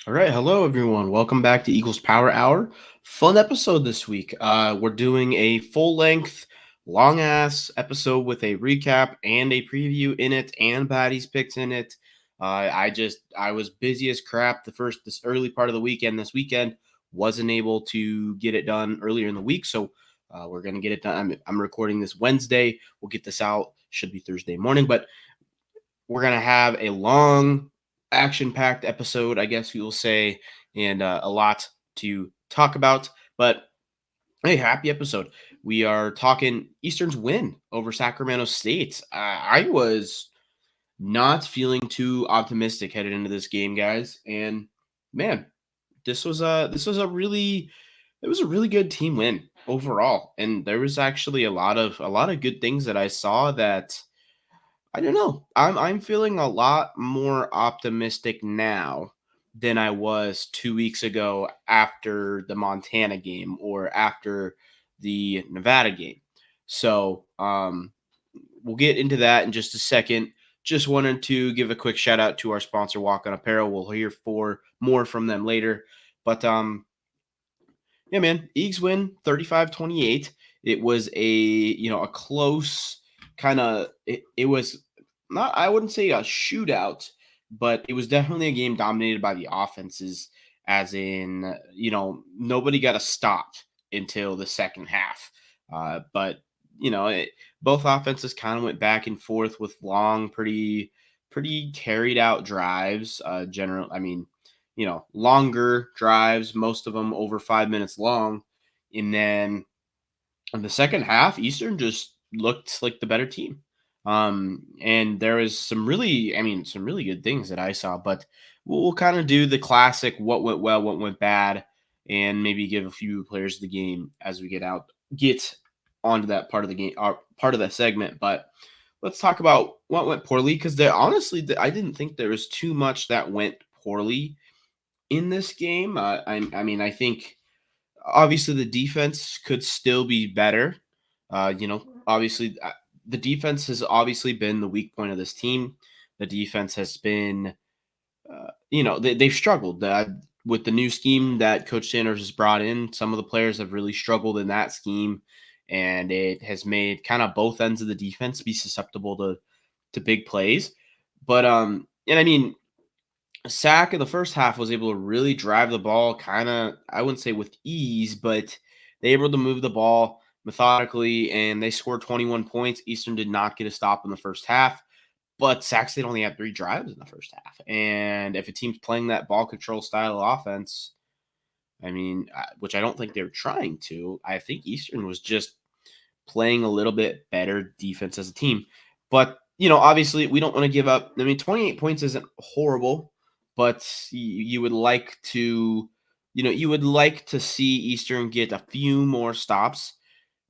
All right, hello everyone. Welcome back to Eagles Power Hour. Fun episode this week. We're doing a full-length, long-ass episode with a recap and a preview in it, and Patty's picks in it. I was busy as crap this early part of the weekend. This weekend wasn't able to get it done earlier in the week, so we're gonna get it done. I'm recording this Wednesday. We'll get this out. Should be Thursday morning, but we're going to have a long, action packed episode, I guess you'll say, and a lot to talk about. But hey, happy episode. We are talking Eastern's win over Sacramento State. I was not feeling too optimistic headed into this game, guys. And man, this was a really it was a really good team win overall. And there was actually a lot of good things that I saw that I don't know. I'm feeling a lot more optimistic now than I was 2 weeks ago after the Montana game or after the Nevada game. So we'll get into that in just a second. Just wanted to give a quick shout out to our sponsor, Walk On Apparel. We'll hear more from them later. But yeah, man, Eags win 35-28. It was a close kind of it was not, I wouldn't say a shootout, but it was definitely a game dominated by the offenses, as in, nobody got a stop until the second half. But you know, it, both offenses kind of went back and forth with long, pretty carried out drives. Longer drives, most of them over 5 minutes long. And then in the second half, Eastern just looked like the better team. And there was some really good things that I saw, but we'll kind of do the classic what went well, what went bad, and maybe give a few players of the game as we get onto that part of the game, part of that segment. But let's talk about what went poorly, because I didn't think there was too much that went poorly in this game. I think obviously the defense could still be better. Obviously the defense has obviously been the weak point of this team. The defense has been, they've struggled with the new scheme that Coach Sanders has brought in. Some of the players have really struggled in that scheme, and it has made kind of both ends of the defense be susceptible to big plays. But and I mean, Sac in the first half was able to really drive the ball kind of, I wouldn't say with ease, but they were able to move the ball methodically, and they scored 21 points. Eastern did not get a stop in the first half, but Sac State only had 3 drives in the first half. And if a team's playing that ball control style of offense, which I don't think they were trying to, I think Eastern was just playing a little bit better defense as a team. But, obviously we don't want to give up. 28 points isn't horrible, but you would like to see Eastern get a few more stops.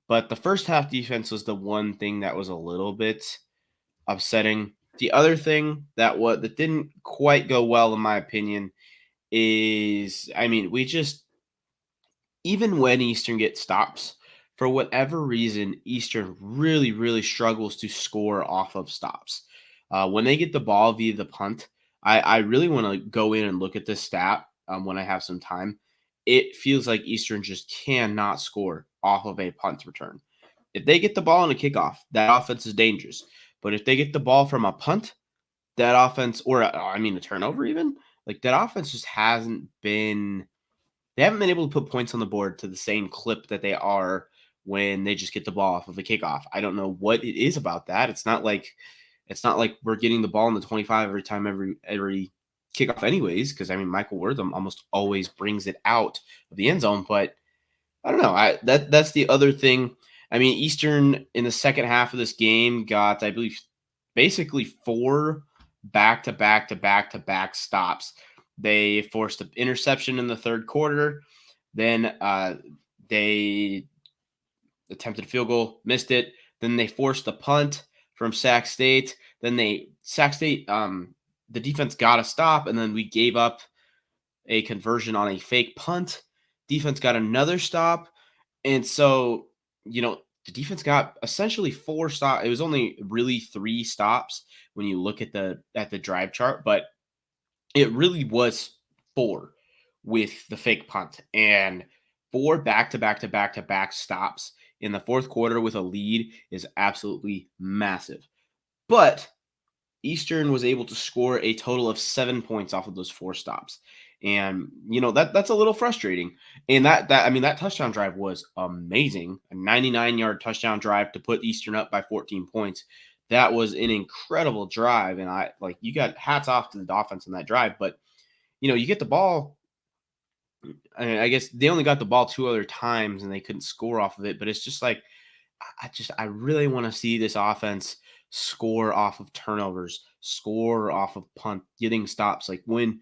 But the first half defense was the one thing that was a little bit upsetting. The other thing that didn't quite go well, in my opinion, is, we just, even when Eastern gets stops, for whatever reason, Eastern really, really struggles to score off of stops. When they get the ball via the punt, I really want to go in and look at this stat when I have some time. It feels like Eastern just cannot score off of a punt return. If they get the ball in a kickoff, that offense is dangerous. But if they get the ball from a punt, that offense, or a turnover even, like that offense just hasn't been they haven't been able to put points on the board to the same clip that they are when they just get the ball off of a kickoff. I don't know what it is about that. It's not like we're getting the ball in the 25 every time every kickoff anyways, because Michael Wortham almost always brings it out of the end zone, but I don't know. That's the other thing. Eastern in the second half of this game got, I believe, basically 4 back-to-back stops. They forced an interception in the third quarter. Then they attempted a field goal, missed it. Then they forced a punt from Sac State. Sac State, the defense got a stop, and then we gave up a conversion on a fake punt. Defense got another stop. And so, the defense got essentially 4 stops. It was only really 3 stops when you look at the drive chart, but it really was 4 with the fake punt, and 4 back-to-back-to-back-to-back stops in the fourth quarter with a lead is absolutely massive. But Eastern was able to score a total of 7 points off of those 4 stops. And that's a little frustrating. And that touchdown drive was amazing. A 99-yard touchdown drive to put Eastern up by 14 points. That was an incredible drive, and you got hats off to the offense on that drive, but you get the ball. I guess they only got the ball 2 other times and they couldn't score off of it, but it's just like I really want to see this offense score off of turnovers, score off of punt, getting stops. Like, when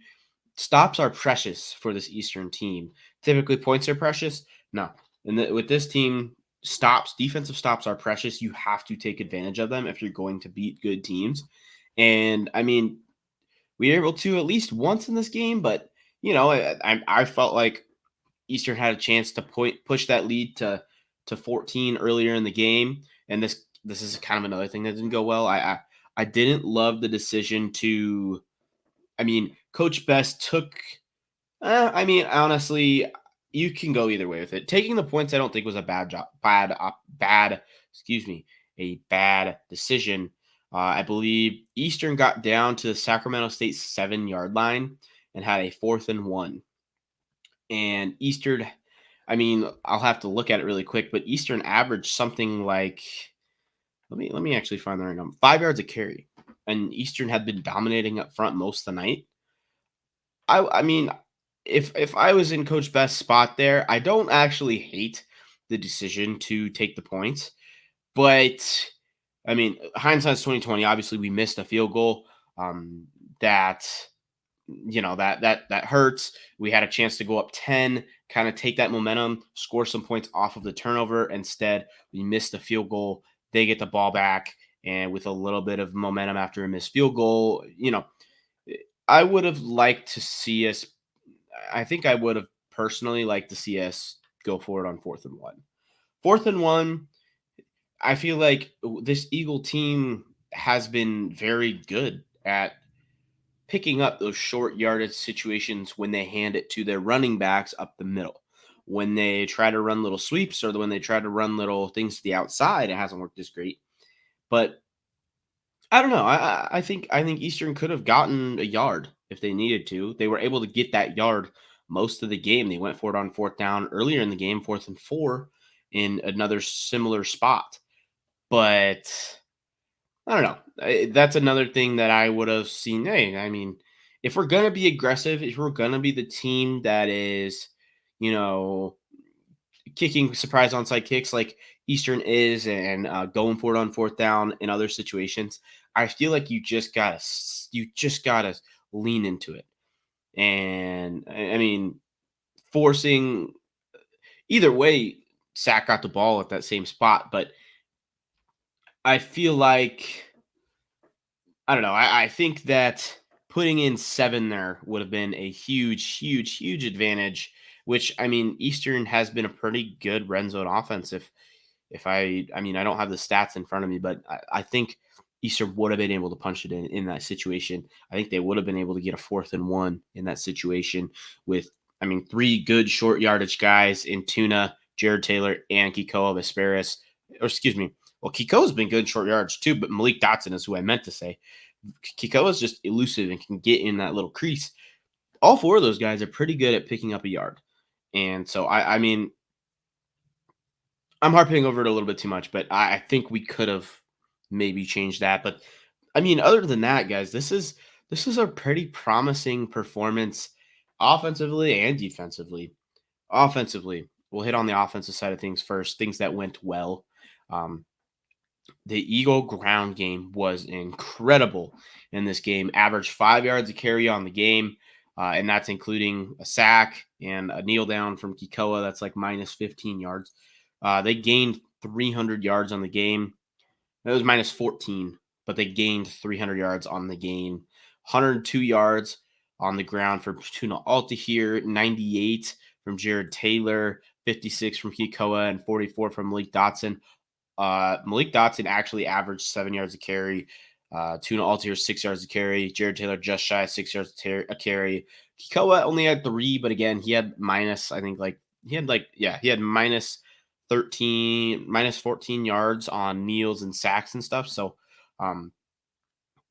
stops are precious for this Eastern team. Typically, points are precious. No, and with this team, defensive stops are precious. You have to take advantage of them if you're going to beat good teams. And I mean, we were able to at least once in this game, but I felt like Eastern had a chance to push that lead to 14 earlier in the game, and this is kind of another thing that didn't go well. I didn't love the decision to. I mean, Coach Best took. Honestly, you can go either way with it. Taking the points, I don't think was a bad job. Bad. Excuse me, a bad decision. I believe Eastern got down to the Sacramento State 7-yard line and had a 4th and 1. And Eastern, I'll have to look at it really quick, but Eastern averaged something like, let me actually find the right number, 5 yards a carry. And Eastern had been dominating up front most of the night. I mean, if I was in Coach Best's spot there, I don't actually hate the decision to take the points, but hindsight's 2020. Obviously, we missed a field goal. That that hurts. We had a chance to go up 10, kind of take that momentum, score some points off of the turnover. Instead, we missed the field goal. They get the ball back, and with a little bit of momentum after a missed field goal, I would have liked to see us. I think I would have personally liked to see us go for it on 4th and 1. 4th and 1. I feel like this Eagle team has been very good at picking up those short yardage situations when they hand it to their running backs up the middle. When they try to run little sweeps or when they try to run little things to the outside, it hasn't worked as great. But I don't know. I think Eastern could have gotten a yard if they needed to. They were able to get that yard most of the game. They went for it on 4th down earlier in the game, 4th and 4, in another similar spot. But I don't know. That's another thing that I would have seen. Hey, if we're going to be aggressive, if we're going to be the team that is, you know, kicking surprise onside kicks like Eastern is and going for it on 4th down in other situations, I feel like you just gotta lean into it. And forcing either way, Sac got the ball at that same spot, but I feel like I don't know. I think that putting in 7 there would have been a huge, huge, huge advantage. Which Eastern has been a pretty good red zone offense. If I don't have the stats in front of me, but I think Eastern would have been able to punch it in that situation. I think they would have been able to get a 4th and 1 in that situation with 3 good short yardage guys in Tuna, Jared Taylor, and Kikoa Vesperis. Or excuse me. Well, Kikoa's been good in short yards too, but Malik Dotson is who I meant to say. Kikoa is just elusive and can get in that little crease. All 4 of those guys are pretty good at picking up a yard. And so, I'm harping over it a little bit too much, but I think we could have maybe changed that. But, other than that, guys, this is a pretty promising performance offensively and defensively. Offensively, we'll hit on the offensive side of things first, things that went well. The Eagle ground game was incredible in this game. Averaged 5 yards a carry on the game, and that's including a sack and a kneel down from Kikoa. That's like minus 15 yards. They gained 300 yards on the game. It was minus 14, but they gained 300 yards on the game. 102 yards on the ground for Tuna Alta here, 98 from Jared Taylor, 56 from Kikoa, and 44 from Malik Dotson. Malik Dotson actually averaged 7 yards a carry. Tuna Altier 6 yards to carry. Jared Taylor just shy of 6 yards a carry. Kikoa only had 3, but again, he had minus, I think he had minus 13, minus 14 yards on kneels and sacks and stuff. So, um,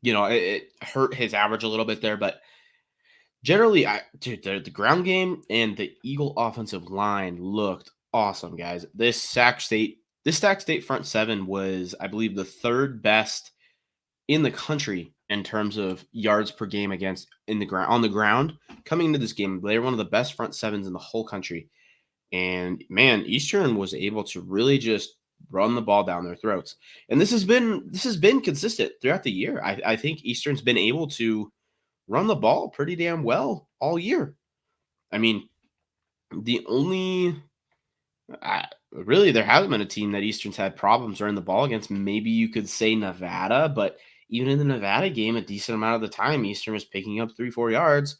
it hurt his average a little bit there, but generally, dude, the ground game and the Eagle offensive line looked awesome, guys. This Sac State front seven was, I believe, the third best in the country in terms of yards per game against in the ground on the ground. Coming into this game, they were one of the best front sevens in the whole country. And man, Eastern was able to really just run the ball down their throats. And this has been consistent throughout the year. I think Eastern's been able to run the ball pretty damn well all year. I mean, the only really there hasn't been a team that Eastern's had problems running the ball against. Maybe you could say Nevada, but even in the Nevada game, a decent amount of the time, Eastern was picking up 3-4 yards.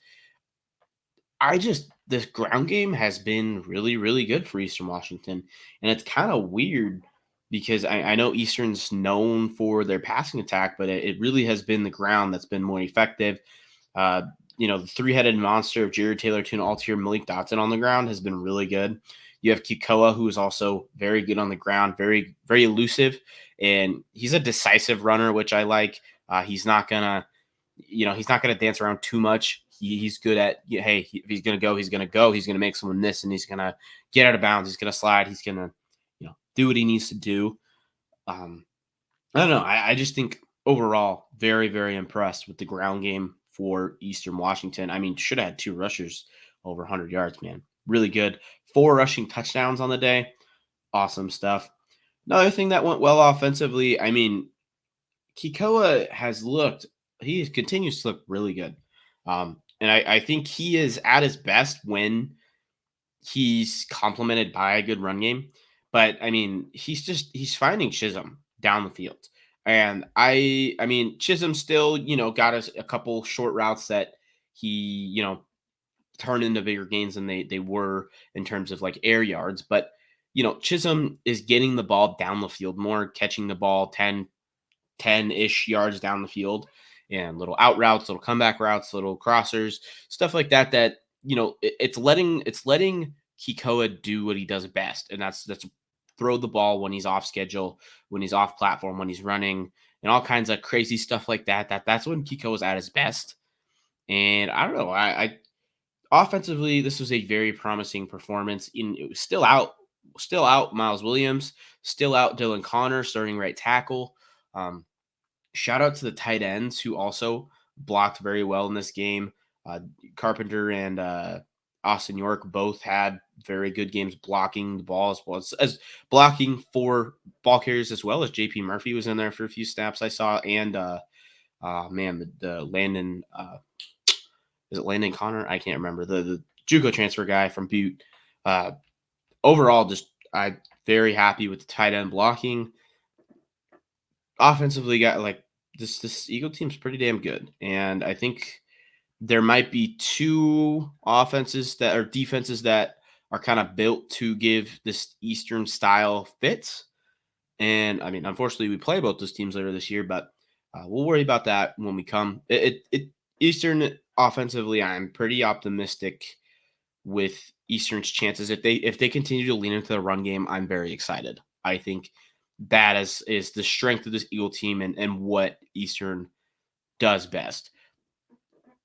This ground game has been really, really good for Eastern Washington. And it's kind of weird because I know Eastern's known for their passing attack, but it really has been the ground that's been more effective. Uh, the three-headed monster of Jared Taylor, Tuna Altier, Malik Dotson on the ground has been really good. You have Kikoa, who is also very good on the ground, very, very elusive, and he's a decisive runner, which I like. He's not gonna, he's not gonna dance around too much. He's good at, hey, if he's gonna go, he's gonna go. He's gonna make someone miss, and he's gonna get out of bounds. He's gonna slide. He's gonna, do what he needs to do. Um, I don't know. I just think overall, very, very impressed with the ground game for Eastern Washington. I mean, should have had 2 rushers over 100 yards, man. Really good. 4 rushing touchdowns on the day. Awesome stuff. Another thing that went well offensively, I mean, Kikoa he continues to look really good. And I think he is at his best when he's complemented by a good run game. But I mean, he's finding Chisholm down the field. And I mean, Chisholm still, got us a couple short routes that he, turned into bigger gains than they were in terms of like air yards. But, Chisholm is getting the ball down the field more, catching the ball 10-ish yards down the field, and little out routes, little comeback routes, little crossers, stuff like that, it's letting Kikoa do what he does best. And that's throw the ball when he's off schedule, when he's off platform, when he's running, and all kinds of crazy stuff like that's when Kikoa's at his best. And I don't know, I offensively, this was a very promising performance. It was still out Miles Williams, still out Dylan Connor, starting right tackle. Shout out to the tight ends who also blocked very well in this game. Carpenter and Austin York both had very good games blocking the ball as well as blocking for ball carriers, as well as JP Murphy was in there for a few snaps I saw. And the Landon, is it Landon Connor? I can't remember, the JUCO transfer guy from Butte. Overall, just I very happy with the tight end blocking. Offensively, got like this Eagle team's pretty damn good, and I think there might be 2 defenses that are kind of built to give this Eastern style fits. And I mean, unfortunately, we play both those teams later this year, but we'll worry about that when we come. Eastern offensively, I'm pretty optimistic with Eastern's chances. If they continue to lean into the run game, I'm very excited. I think that is the strength of this Eagle team and what Eastern does best.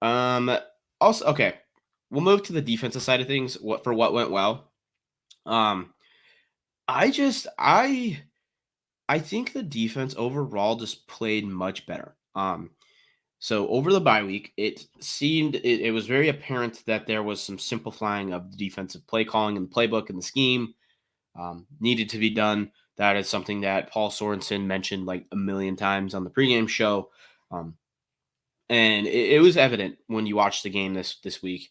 Also, okay, we'll move to the defensive side of things. What went well? I just I think the defense overall just played much better. So over the bye week, it was very apparent that there was some simplifying of the defensive play calling and the playbook and the scheme needed to be done. That is something that Paul Sorensen mentioned like a million times on the pregame show. And it was evident when you watched the game this week.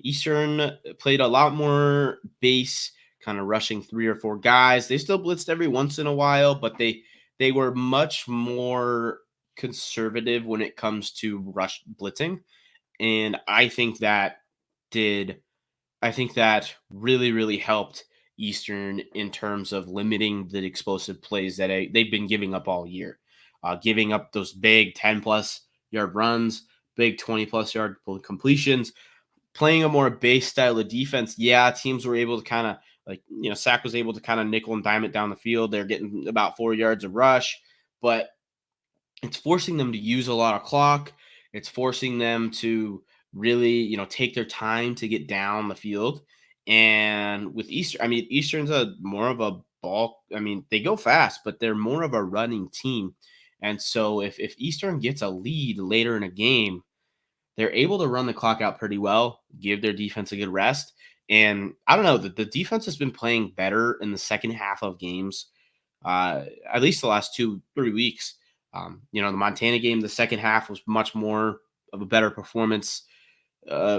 Eastern played a lot more base, kind of rushing 3 or 4 guys. They still blitzed every once in a while, but they were much more conservative when it comes to rush blitzing. And I think that really, really helped Eastern in terms of limiting the explosive plays that they've been giving up all year. giving up those big 10+ yard runs, big 20+ yard completions, playing a more base style of defense. Yeah, teams were able to kind of Sac was able to kind of nickel and dime it down the field. They're getting about 4 yards of rush, but it's forcing them to use a lot of clock. It's forcing them to really, take their time to get down the field. And with Eastern, Eastern's a more of a ball. They go fast, but they're more of a running team. And so if Eastern gets a lead later in a game, they're able to run the clock out pretty well, give their defense a good rest. And I don't know, the defense has been playing better in the second half of games, at least the last 2-3 weeks. The Montana game, the second half was much more of a better performance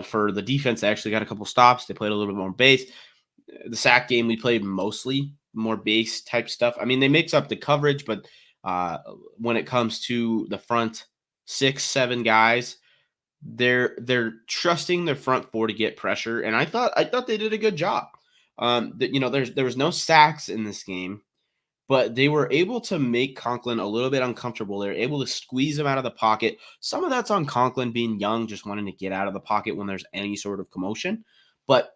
for the defense. They actually got a couple stops. They played a little bit more base. The Sac game, we played mostly more base type stuff. They mix up the coverage, but when it comes to the front 6-7 guys, they're trusting their front four to get pressure, and I thought they did a good job. There was no sacks in this game, but they were able to make Conklin a little bit uncomfortable. They were able to squeeze him out of the pocket. Some of that's on Conklin being young, just wanting to get out of the pocket when there's any sort of commotion. But,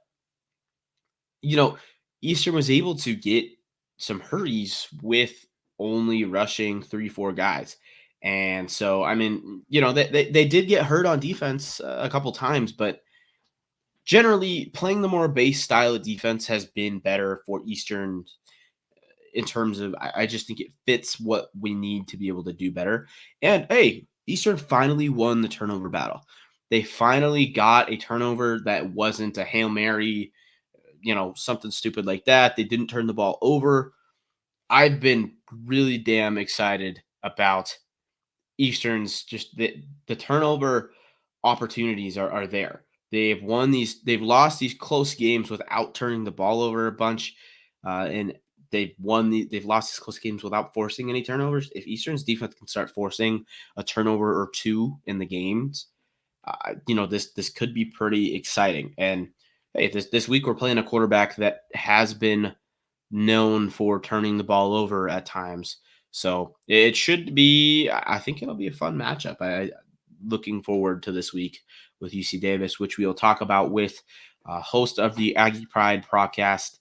you know, Eastern was able to get some hurries with only rushing 3-4 guys. And so, they did get hurt on defense a couple times, but generally playing the more base style of defense has been better for Eastern in terms of I just think it fits what we need to be able to do better. And hey, Eastern finally won the turnover battle. They finally got a turnover that wasn't a Hail Mary, something stupid like that. They didn't turn the ball over. I've been really damn excited about Eastern's just the turnover opportunities are there. They've lost these close games without turning the ball over a bunch, and they've lost these close games without forcing any turnovers. If Eastern's defense can start forcing a turnover or two in the games, this could be pretty exciting. And hey, this week we're playing a quarterback that has been known for turning the ball over at times. So it should be. I think it'll be a fun matchup. Looking forward to this week with UC Davis, which we'll talk about with host of the Aggie Pride podcast,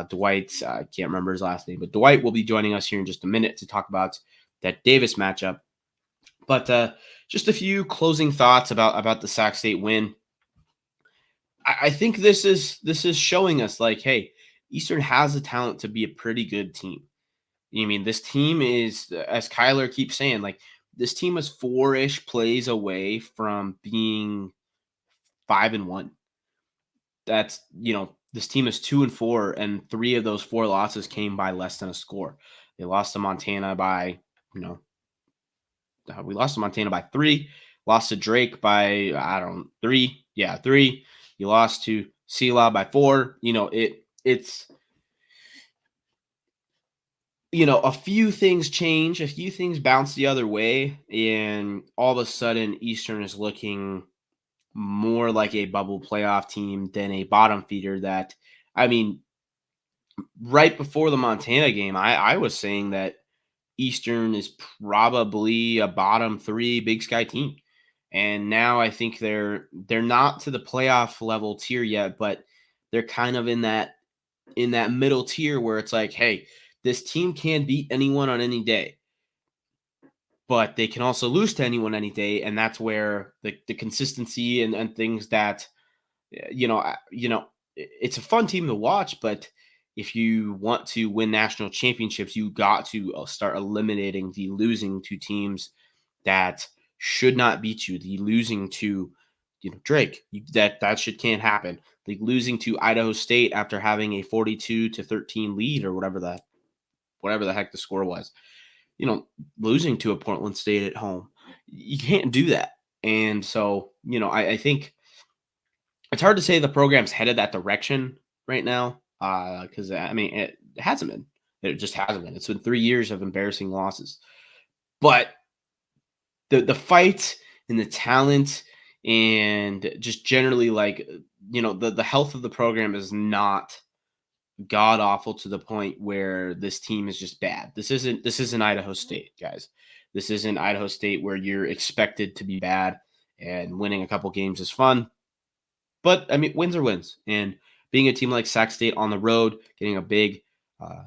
Dwight. I can't remember his last name, but Dwight will be joining us here in just a minute to talk about that Davis matchup. But just a few closing thoughts about the Sac State win. I think this is showing us like, hey, Eastern has the talent to be a pretty good team. This team is, as Kyler keeps saying, like this team is 4-ish plays away from being 5-1. That's this team is 2-4, and 3 of those 4 losses came by less than a score. They lost to Montana by we lost to Montana by 3, lost to Drake by 3, 3. You lost to Sela by 4. It's a few things change, a few things bounce the other way, and all of a sudden Eastern is looking more like a bubble playoff team than a bottom feeder that, right before the Montana game, I was saying that Eastern is probably a bottom 3 Big Sky team. And now I think they're not to the playoff level tier yet, but they're kind of in that middle tier where it's like, hey, this team can beat anyone on any day, but they can also lose to anyone any day. And that's where the consistency and things that, it's a fun team to watch, but if you want to win national championships, you got to start eliminating the losing to teams that should not beat you. The losing to, Drake, that shit can't happen. The losing to Idaho State after having a 42-13 lead or whatever the heck the score was. Losing to a Portland State at home, you can't do that. And so, I think it's hard to say the program's headed that direction right now, because it hasn't been. It just hasn't been. It's been 3 years of embarrassing losses, but the fight and the talent and just generally the health of the program is not god awful to the point where this team is just bad. This isn't Idaho State, guys. This isn't Idaho State where you're expected to be bad, and winning a couple games is fun. But I mean, wins are wins, and being a team like Sac State on the road, getting a big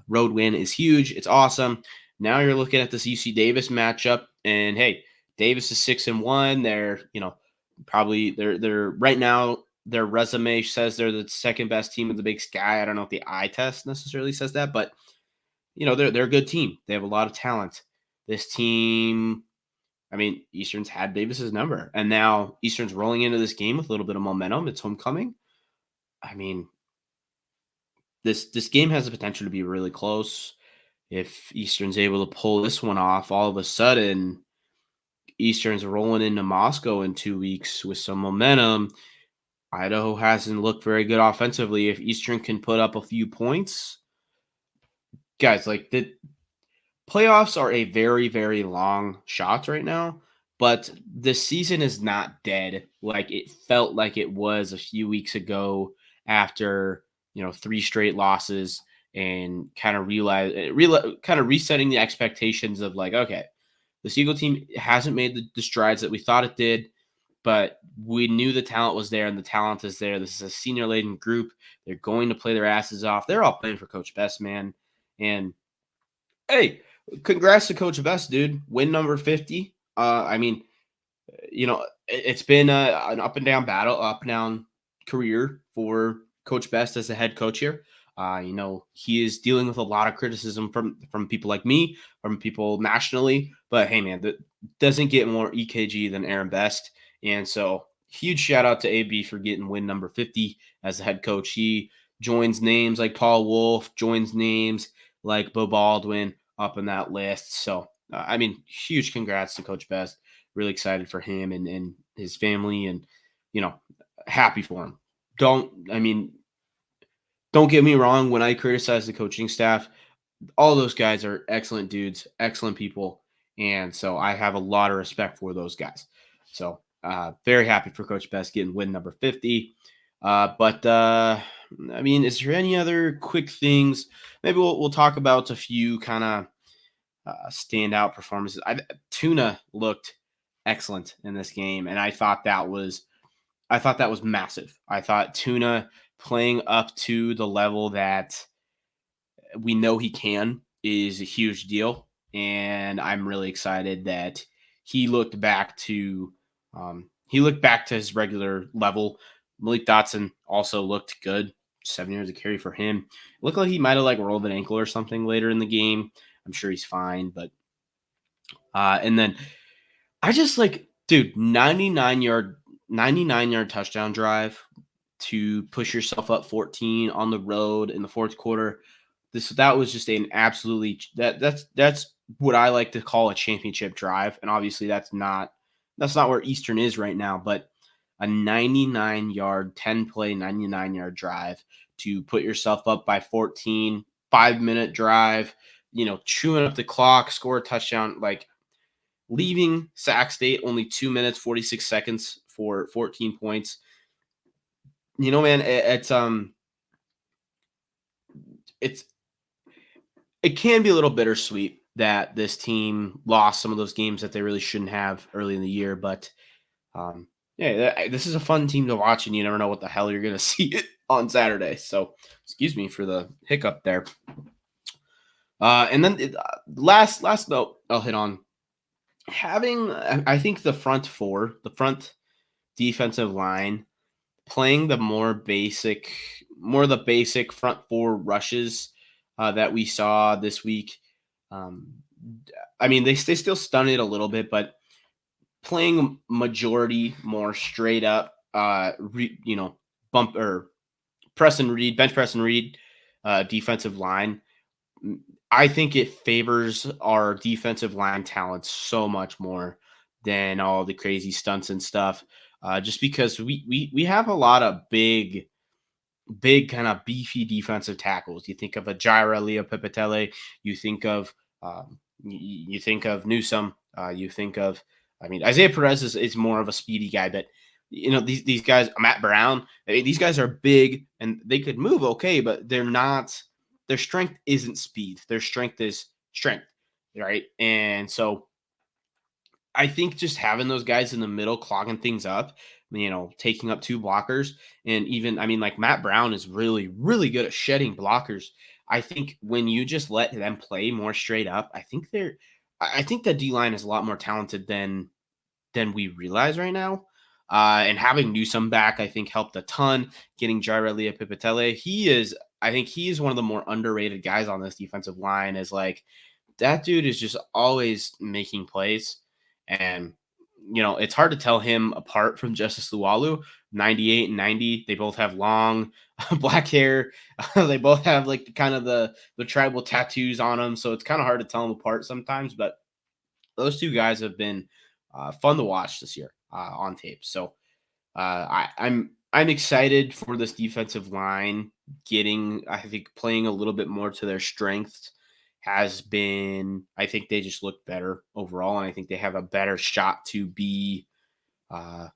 road win is huge. It's awesome. Now you're looking at this UC Davis matchup, and hey, Davis is 6-1. They're probably they're right now. Their resume says they're the second best team in the Big Sky. I don't know if the eye test necessarily says that, but they're a good team. They have a lot of talent. This team, I mean, Eastern's had Davis's number, and now Eastern's rolling into this game with a little bit of momentum. It's homecoming. I mean, this game has the potential to be really close. If Eastern's able to pull this one off, all of a sudden Eastern's rolling into Moscow in 2 weeks with some momentum. Idaho hasn't looked very good offensively. If Eastern can put up a few points, guys, like the playoffs are a very, very long shot right now, but the season is not dead like it felt like it was a few weeks ago after, three straight losses and kind of kind of resetting the expectations of like, okay, the Seagull team hasn't made the strides that we thought it did, but we knew the talent was there and the talent is there. This is a senior laden group. They're going to play their asses off. They're all playing for Coach Best, man. And hey, congrats to Coach Best, dude. Win number 50. I mean, it's been an up and down battle, up and down career for Coach Best as the head coach here. He is dealing with a lot of criticism from people like me, from people nationally. But hey, man, that doesn't get more EKG than Aaron Best. And so, huge shout out to AB for getting win number 50 as the head coach. He joins names like Paul Wolf, joins names like Bo Baldwin up in that list. So, I mean, huge congrats to Coach Best. Really excited for him and his family, and happy for him. Don't get me wrong. When I criticize the coaching staff, all those guys are excellent dudes, excellent people, and so I have a lot of respect for those guys. So very happy for Coach Best getting win number 50. But I mean, is there any other quick things? Maybe we'll talk about a few kind of standout performances. Tuna looked excellent in this game, and I thought that was massive. I thought Tuna playing up to the level that we know he can is a huge deal, and I'm really excited that he looked back to his regular level. Malik Dotson also looked good. 7 years of carry for him. It looked like he might have rolled an ankle or something later in the game. I'm sure he's fine, but and then I just dude, 99 yard touchdown drive to push yourself up 14 on the road in the fourth quarter. That was just an absolutely that's what I like to call a championship drive, and obviously that's not where Eastern is right now, but a 99-yard 10-play 99-yard drive to put yourself up by 14, 5-minute drive, chewing up the clock, score a touchdown, leaving Sac State only 2 minutes 46 seconds for 14 points. Man, it can be a little bittersweet that this team lost some of those games that they really shouldn't have early in the year. But this is a fun team to watch, and you never know what the hell you're going to see on Saturday. So, excuse me for the hiccup there. And then last note I'll hit on, I think the front defensive line, playing the more the basic front four rushes that we saw this week. I mean, they still stun it a little bit, but playing majority more straight up, bump or press and read, bench press and read defensive line. I think it favors our defensive line talent so much more than all the crazy stunts and stuff. Just because we have a lot of big kind of beefy defensive tackles. You think of a Jaira Leopipitele, you think of you think of Newsome, you think of, I mean, Isaiah Perez is more of a speedy guy, but these guys, Matt Brown, these guys are big and they could move okay, but they're not. Their strength isn't speed. Their strength is strength, right? And so I think just having those guys in the middle clogging things up, taking up two blockers, and even, like Matt Brown is really, really good at shedding blockers. I think when you just let them play more straight up, I think the D line is a lot more talented than we realize right now. And having Newsome back, I think helped a ton. Getting Jarelia Pipitele, I think he is one of the more underrated guys on this defensive line. Is like that dude is just always making plays. And, it's hard to tell him apart from Justice Lualu. 98 and 90, they both have long black hair. They both have like kind of the tribal tattoos on them. So it's kind of hard to tell them apart sometimes. But those two guys have been fun to watch this year on tape. So I'm excited for this defensive line I think playing a little bit more to their strengths has been. I think they just look better overall, and I think they have a better shot to be to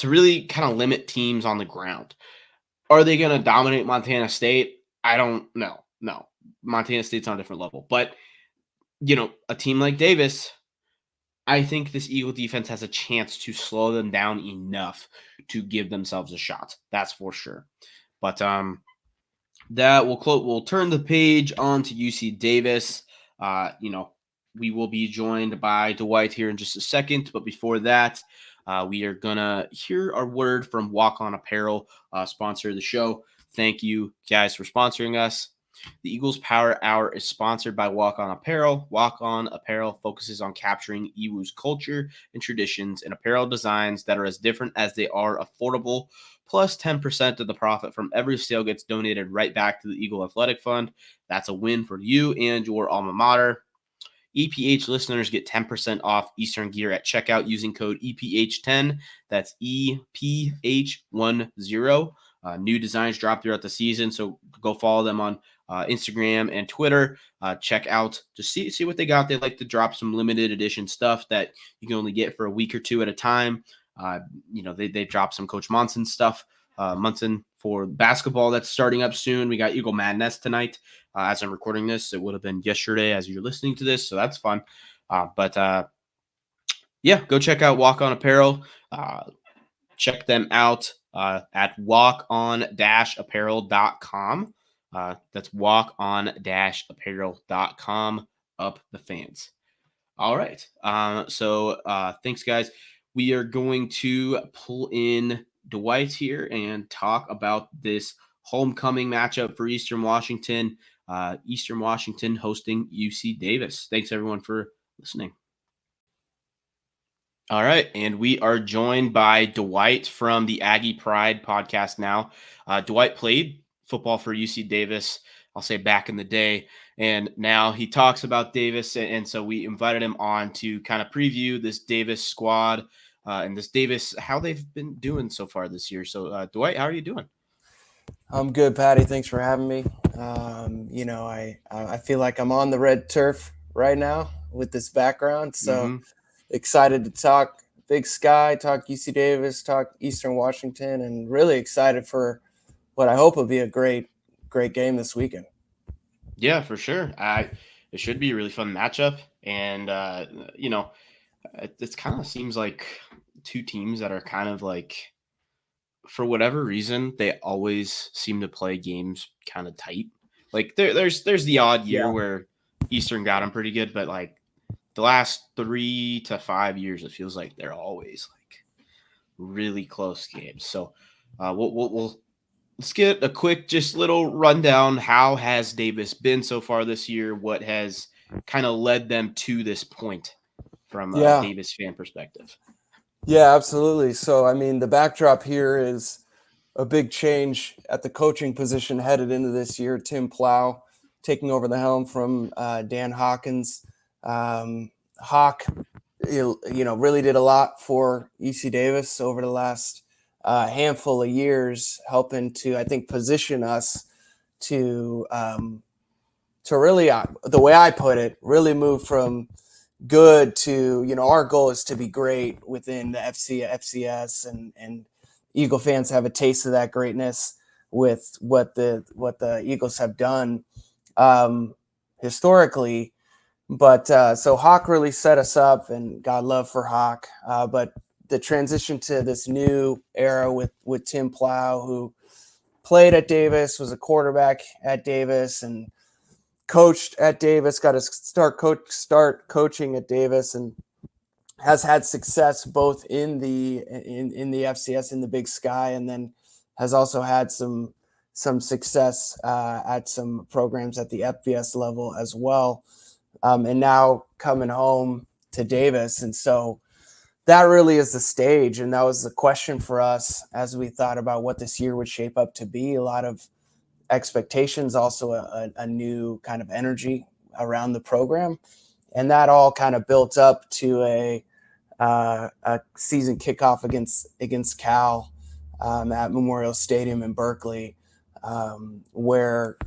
really kind of limit teams on the ground. Are they going to dominate Montana State? I don't know. No, Montana State's on a different level, but a team like Davis, I think this Eagle defense has a chance to slow them down enough to give themselves a shot. That's for sure. But that we'll turn the page on to UC Davis. We will be joined by Dwight here in just a second, but before that, we are gonna hear our word from Walk On Apparel, sponsor of the show. Thank you guys for sponsoring us. The Eagles Power Hour is sponsored by Walk On Apparel. Walk On Apparel focuses on capturing Ewu's culture and traditions in apparel designs that are as different as they are affordable. Plus 10% of the profit from every sale gets donated right back to the Eagle Athletic Fund. That's a win for you and your alma mater. EPH listeners get 10% off Eastern gear at checkout using code EPH10. That's EPH10. New designs drop throughout the season, so go follow them on Instagram and Twitter. Check out, just see what they got. They like to drop some limited edition stuff that you can only get for a week or two at a time. They dropped some Coach Monson stuff. Munson for basketball that's starting up soon. We got Eagle Madness tonight. As I'm recording this, it would have been yesterday as you're listening to this, so that's fun. But go check out Walk On Apparel. Check them out at walkon-apparel.com. That's walkon-apparel.com. Up the fans. All right. So thanks, guys. We are going to pull in Dwight here and talk about this homecoming matchup for Eastern Washington. Eastern Washington hosting UC Davis. Thanks, everyone, for listening. All right, and we are joined by Dwight from the Aggie Pride podcast now. Dwight played football for UC Davis, I'll say back in the day, and now he talks about Davis, and so we invited him on to kind of preview this Davis squad and this Davis, how they've been doing so far this year. So, Dwight, how are you doing? I'm good, Patty. Thanks for having me. I feel like I'm on the red turf right now with this background, so excited to talk Big Sky, talk UC Davis, talk Eastern Washington, and really excited for what I hope will be a great game this weekend. Yeah, for sure. It should be a really fun matchup, and it kind of seems like two teams that are kind of like, for whatever reason, they always seem to play games kind of tight. Like there's the odd year where Eastern got them pretty good, but like the last 3 to 5 years, it feels like they're always like really close games. So we'll let's get a quick, just little rundown. How has Davis been so far this year? What has kind of led them to this point from a Davis fan perspective? Yeah, absolutely. So, I mean, the backdrop here is a big change at the coaching position headed into this year. Tim Plow taking over the helm from Dan Hawkins. Hawk, really did a lot for UC Davis over the last handful of years, helping to, I think, position us to really, the way I put it, really move from good to, our goal is to be great within the FCS, and Eagle fans have a taste of that greatness with what the Eagles have done historically. But so Hawk really set us up, and God love for Hawk. But the transition to this new era with Tim Plow, who played at Davis, was a quarterback at Davis, and coached at Davis, got to start coaching at Davis, and has had success both in the FCS in the Big Sky, and then has also had some success at some programs at the FBS level as well, and now coming home to Davis. And so that really is the stage, and that was the question for us as we thought about what this year would shape up to be. A lot of expectations, also a new kind of energy around the program, and that all kind of built up to a season kickoff against Cal at Memorial Stadium in Berkeley, where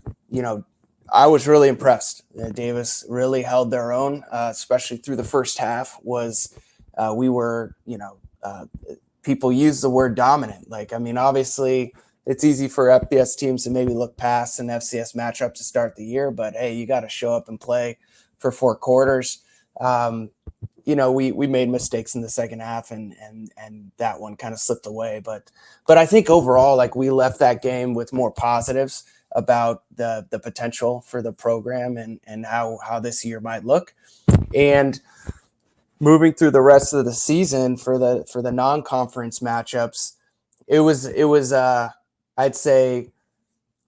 I was really impressed. Davis really held their own, especially through the first half. We were people use the word dominant. Like, I mean, obviously it's easy for FBS teams to maybe look past an FCS matchup to start the year, but hey, you got to show up and play for 4 quarters. We made mistakes in the second half, and that one kind of slipped away. But I think overall, like, we left that game with more positives about the potential for the program and how this year might look. And moving through the rest of the season for the non-conference matchups, it was I'd say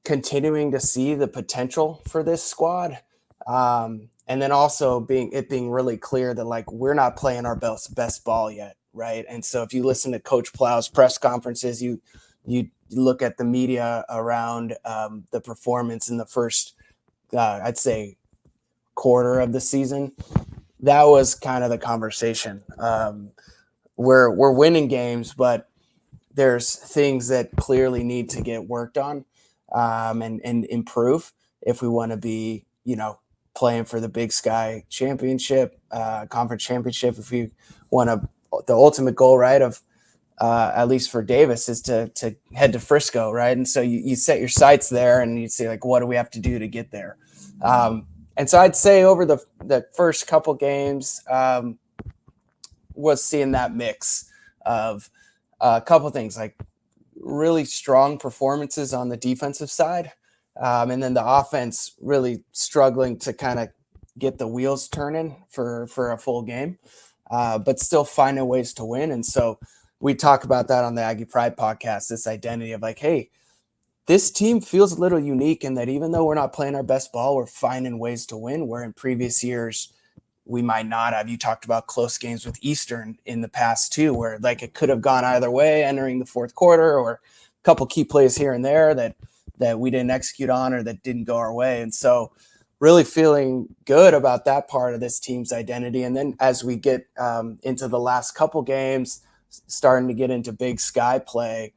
continuing to see the potential for this squad. And then also being really clear that, like, we're not playing our best ball yet, right? And so if you listen to Coach Plow's press conferences, you look at the media around the performance in the first, I'd say, quarter of the season. That was kind of the conversation. We're winning games, but there's things that clearly need to get worked on and improve if we want to be, playing for the Big Sky championship, conference championship. If you want to, the ultimate goal, right, of at least for Davis, is to head to Frisco, right? And so you set your sights there, and you say, like, what do we have to do to get there? And so I'd say over the first couple games was seeing that mix of a couple things, like really strong performances on the defensive side, and then the offense really struggling to kind of get the wheels turning for a full game, but still finding ways to win. And so we talk about that on the Aggie Pride podcast, this identity of, like, hey, this team feels a little unique in that even though we're not playing our best ball, we're finding ways to win, where in previous years we might not have. You talked about close games with Eastern in the past too, where, like, it could have gone either way entering the fourth quarter, or a couple key plays here and there that we didn't execute on or that didn't go our way. And so really feeling good about that part of this team's identity. And then as we get into the last couple games, starting to get into Big Sky play,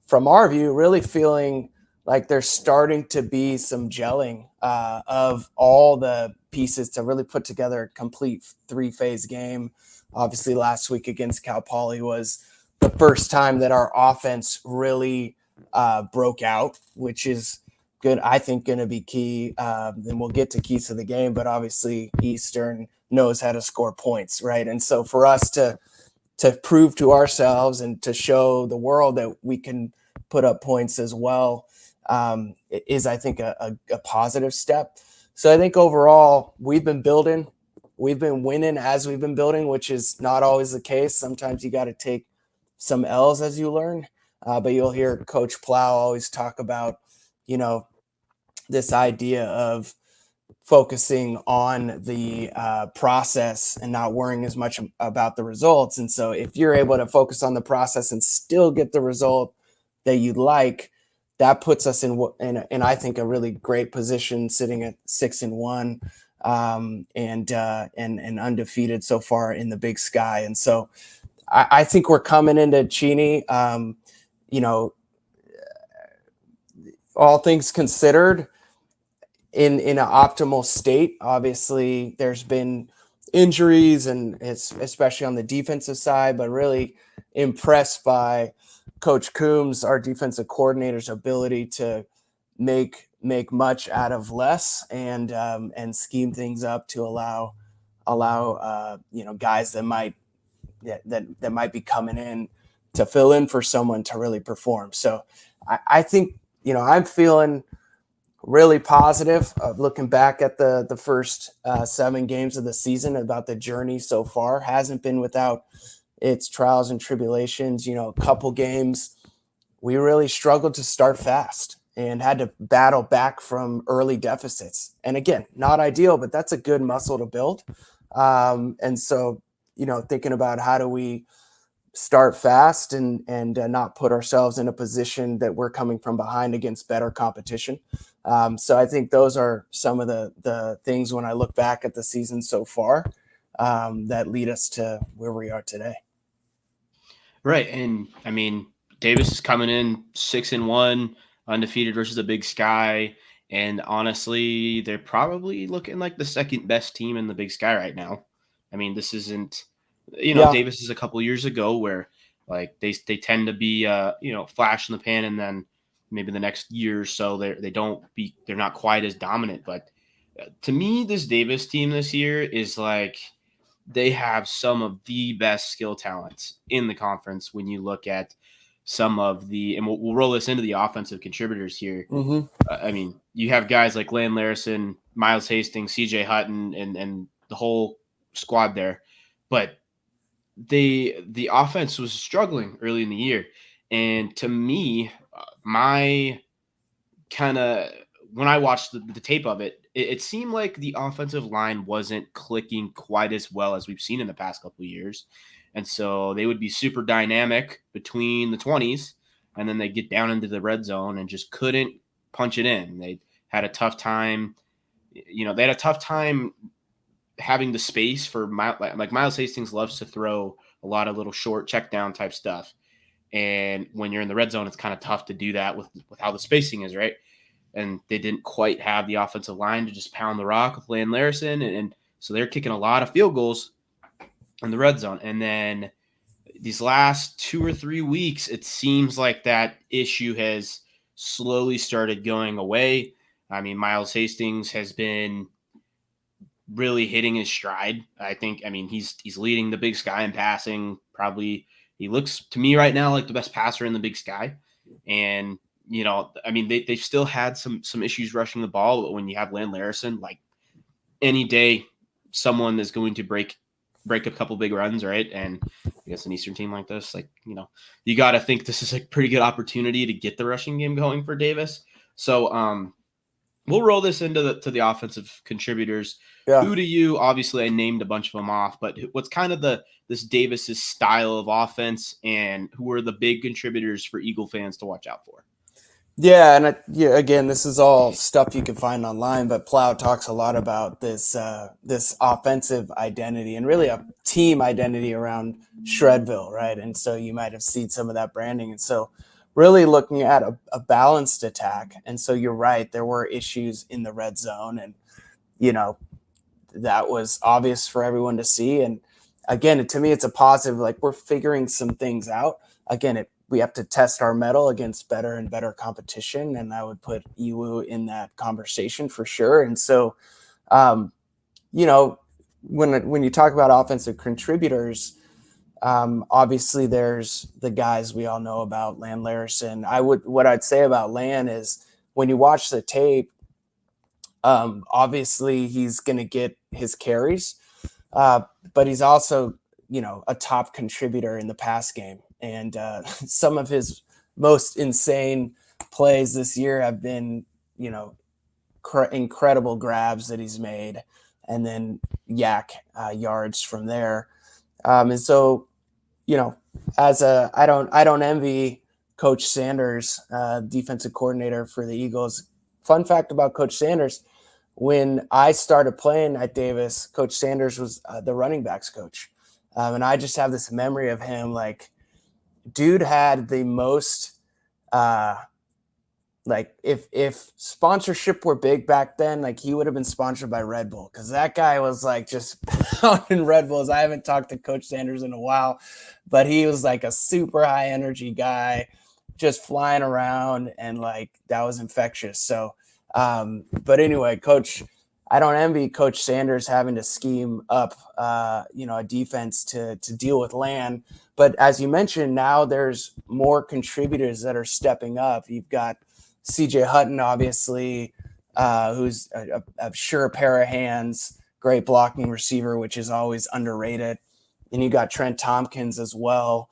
from our view, really feeling like there's starting to be some gelling of all the pieces to really put together a complete 3-phase game. Obviously, last week against Cal Poly was the first time that our offense really broke out, which is good. I think going to be key. And we'll get to keys to the game, but obviously Eastern knows how to score points, right? And so for us to prove to ourselves and to show the world that we can put up points as well is, I think, a positive step. So I think overall we've been building, we've been winning as we've been building, which is not always the case. Sometimes you got to take some L's as you learn, but you'll hear Coach Plow always talk about, this idea of focusing on the process and not worrying as much about the results. And so if you're able to focus on the process and still get the result that you'd like, that puts us in I think a really great position, sitting at 6-1 and undefeated so far in the Big Sky. And so I think we're coming into Cheney, all things considered, in an optimal state. Obviously, there's been injuries, and it's especially on the defensive side, but really impressed by Coach Coombs, our defensive coordinator's ability to make make much out of less and scheme things up to allow guys that might be coming in to fill in for someone to really perform. So I think I'm feeling really positive looking back at the first 7 games of the season. About the journey so far hasn't been without its trials and tribulations. A couple games we really struggled to start fast and had to battle back from early deficits. And again, not ideal, but that's a good muscle to build. And so, thinking about how do we start fast and not put ourselves in a position that we're coming from behind against better competition. So I think those are some of the things when I look back at the season so far that lead us to where we are today. Right. And I mean, Davis is coming in 6-1, undefeated versus the Big Sky. And honestly, they're probably looking like the second best team in the Big Sky right now. I mean, this isn't, Yeah. Davis is a couple years ago where like they tend to be, flash in the pan, and then maybe the next year or so they're not quite as dominant. But to me, this Davis team this year is like, they have some of the best skill talents in the conference when you look at some of the, and we'll roll this into the offensive contributors here. Mm-hmm. I mean, you have guys like Land Larison, Miles Hastings, CJ Hutton, and the whole squad there. But the offense was struggling early in the year. And to me, my kind of, when I watched the tape of it seemed like the offensive line wasn't clicking quite as well as we've seen in the past couple of years. And so they would be super dynamic between the 20s, and then they get down into the red zone and just couldn't punch it in. They had a tough time. They had a tough time having the space for like Miles Hastings loves to throw a lot of little short check down type stuff. And when you're in the red zone, it's kind of tough to do that with how the spacing is, right? And they didn't quite have the offensive line to just pound the rock with Land Larison. And so they're kicking a lot of field goals in the red zone. And then these last 2 or 3 weeks, it seems like that issue has slowly started going away. I mean, Miles Hastings has been really hitting his stride. I mean, he's leading the Big Sky in passing. Probably he looks to me right now like the best passer in the Big Sky. And I mean, they've still had some issues rushing the ball, but when you have Land Larison, like any day, someone is going to break a couple big runs, right? And I guess an Eastern team like this, like, you got to think this is a pretty good opportunity to get the rushing game going for Davis. So we'll roll this into the offensive contributors. Yeah. Who do you, obviously I named a bunch of them off, but what's kind of this Davis's style of offense, and who are the big contributors for Eagle fans to watch out for? Yeah, and again, this is all stuff you can find online. But Plow talks a lot about this offensive identity and really a team identity around Shredville, right? And so you might have seen some of that branding. And so, really looking at a balanced attack. And so you're right, there were issues in the red zone, and that was obvious for everyone to see. And again, to me, it's a positive. Like, we're figuring some things out. Again, we have to test our mettle against better and better competition, and I would put EWU in that conversation for sure. And so, when you talk about offensive contributors, obviously there's the guys we all know about, Land Larison. What I'd say about Land is, when you watch the tape, obviously he's going to get his carries, but he's also a top contributor in the pass game. And some of his most insane plays this year have been, incredible grabs that he's made, and then yak yards from there. And so, I don't envy Coach Sanders, defensive coordinator for the Eagles. Fun fact about Coach Sanders: when I started playing at Davis, Coach Sanders was the running backs coach, and I just have this memory of him like. Dude had the most like if sponsorship were big back then, like he would have been sponsored by Red Bull, because that guy was like just pounding Red Bulls. I haven't talked to Coach Sanders in a while, but he was like a super high energy guy, just flying around, and like that was infectious. So But anyway, Coach, I don't envy Coach Sanders having to scheme up, a defense to deal with Land. But as you mentioned, now there's more contributors that are stepping up. You've got C.J. Hutton, obviously, who's a sure pair of hands, great blocking receiver, which is always underrated. And you got Trent Tompkins as well,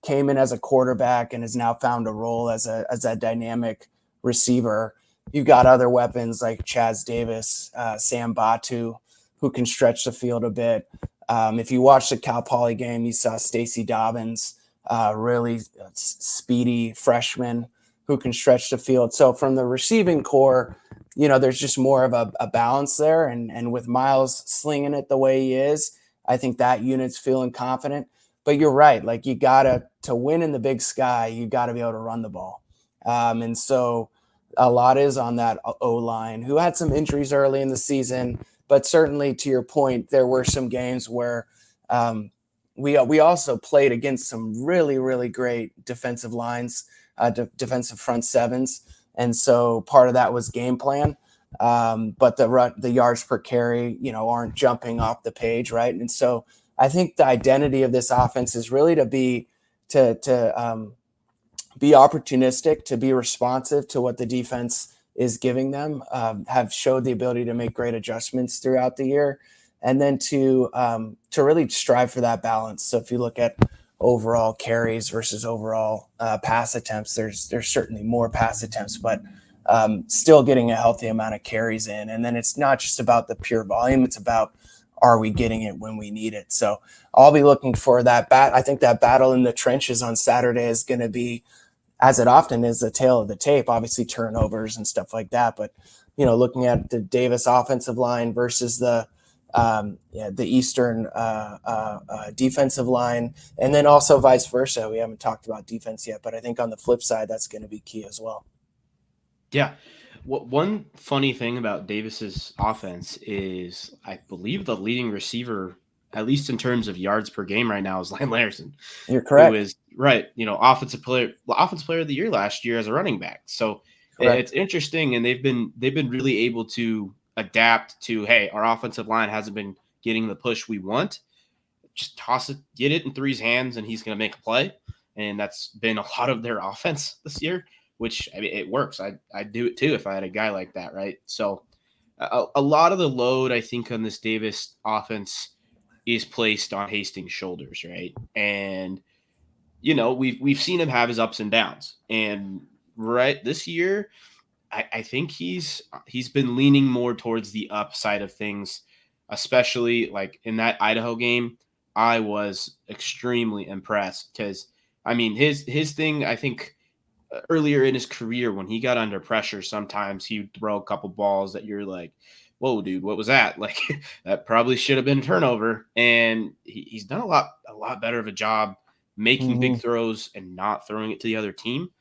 came in as a quarterback and has now found a role as a dynamic receiver. You've got other weapons like Chaz Davis, Sam Batu, who can stretch the field a bit. If you watch the Cal Poly game, you saw Stacey Dobbins, really speedy freshman who can stretch the field. So from the receiving core, there's just more of a balance there. And with Miles slinging it the way he is, I think that unit's feeling confident. But you're right. Like, you gotta, to win in the Big Sky, you got to be able to run the ball. And so a lot is on that O-line, who had some injuries early in the season. But certainly, to your point, there were some games where we also played against some really, really great defensive lines, defensive front sevens. And so part of that was game plan. But the yards per carry, aren't jumping off the page, right? And so I think the identity of this offense is really to be opportunistic, to be responsive to what the defense is giving them, have showed the ability to make great adjustments throughout the year, and then to really strive for that balance. So if you look at overall carries versus overall pass attempts, there's certainly more pass attempts, but still getting a healthy amount of carries in. And then it's not just about the pure volume, it's about, are we getting it when we need it? So I'll be looking for that I think that battle in the trenches on Saturday is going to be, as it often is, the tail of the tape, obviously turnovers and stuff like that. But, looking at the Davis offensive line versus the Eastern defensive line, and then also vice versa. We haven't talked about defense yet, but I think on the flip side, that's going to be key as well. Yeah. One funny thing about Davis's offense is, I believe the leading receiver, at least in terms of yards per game right now, is Lane Larson. You're correct. Who is offensive player of the year last year as a running back. So correct. It's interesting, and they've been really able to adapt to, hey, our offensive line hasn't been getting the push we want. Just toss it, get it in Three's hands, and he's going to make a play. And that's been a lot of their offense this year, which, I mean, it works. I'd do it too if I had a guy like that, right? So a lot of the load, I think, on this Davis offense is placed on Hastings' shoulders, right? And we've seen him have his ups and downs, and right this year, I think he's been leaning more towards the upside of things, especially like in that Idaho game. I was extremely impressed because, I mean, his thing, I think, earlier in his career, when he got under pressure, sometimes he'd throw a couple balls that you're like, whoa, dude, what was that? Like, that probably should have been a turnover. And he's done a lot better of a job making big throws and not throwing it to the other team,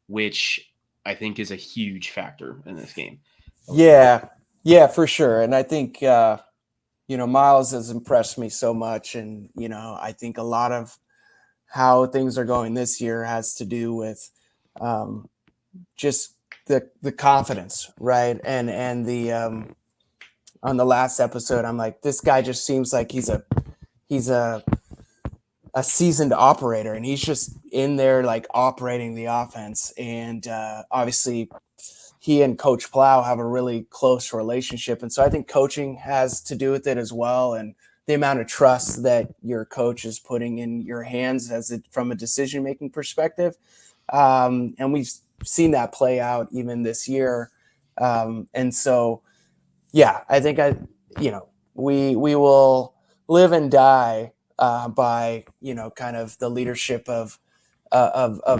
which I think is a huge factor in this game. Yeah, for sure. And I think, Miles has impressed me so much. And, I think a lot of how things are going this year has to do with just the confidence, right? And the on the last episode, I'm like, this guy just seems like he's a seasoned operator, and he's just in there like operating the offense. And obviously he and Coach Plow have a really close relationship. And so I think coaching has to do with it as well. And the amount of trust that your coach is putting in your hands from a decision-making perspective. And we've seen that play out even this year. And so, yeah, I think we will live and die by, kind of the leadership of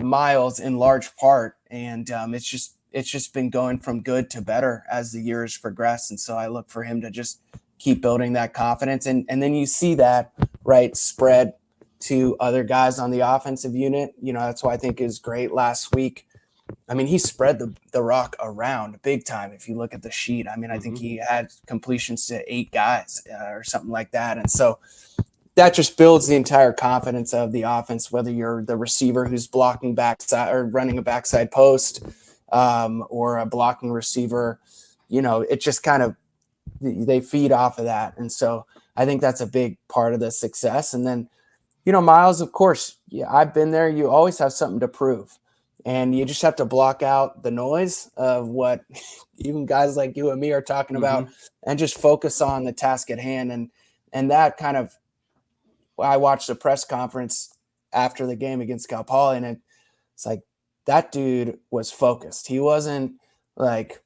Miles in large part. And it's just been going from good to better as the years progress. And so I look for him to just keep building that confidence. And then you see that, right, spread to other guys on the offensive unit. That's why I think is great last week. I mean, he spread the rock around big time. If you look at the sheet, I mean, I think he had completions to 8 guys or something like that. And so that just builds the entire confidence of the offense, whether you're the receiver who's blocking backside or running a backside post, or a blocking receiver, it just kind of, they feed off of that. And so I think that's a big part of the success. And then, Miles, of course, yeah, I've been there. You always have something to prove. And you just have to block out the noise of what even guys like you and me are talking about, Mm-hmm. and just focus on the task at hand. And that kind of, I watched the press conference after the game against Cal Poly, and it's like that dude was focused. He wasn't like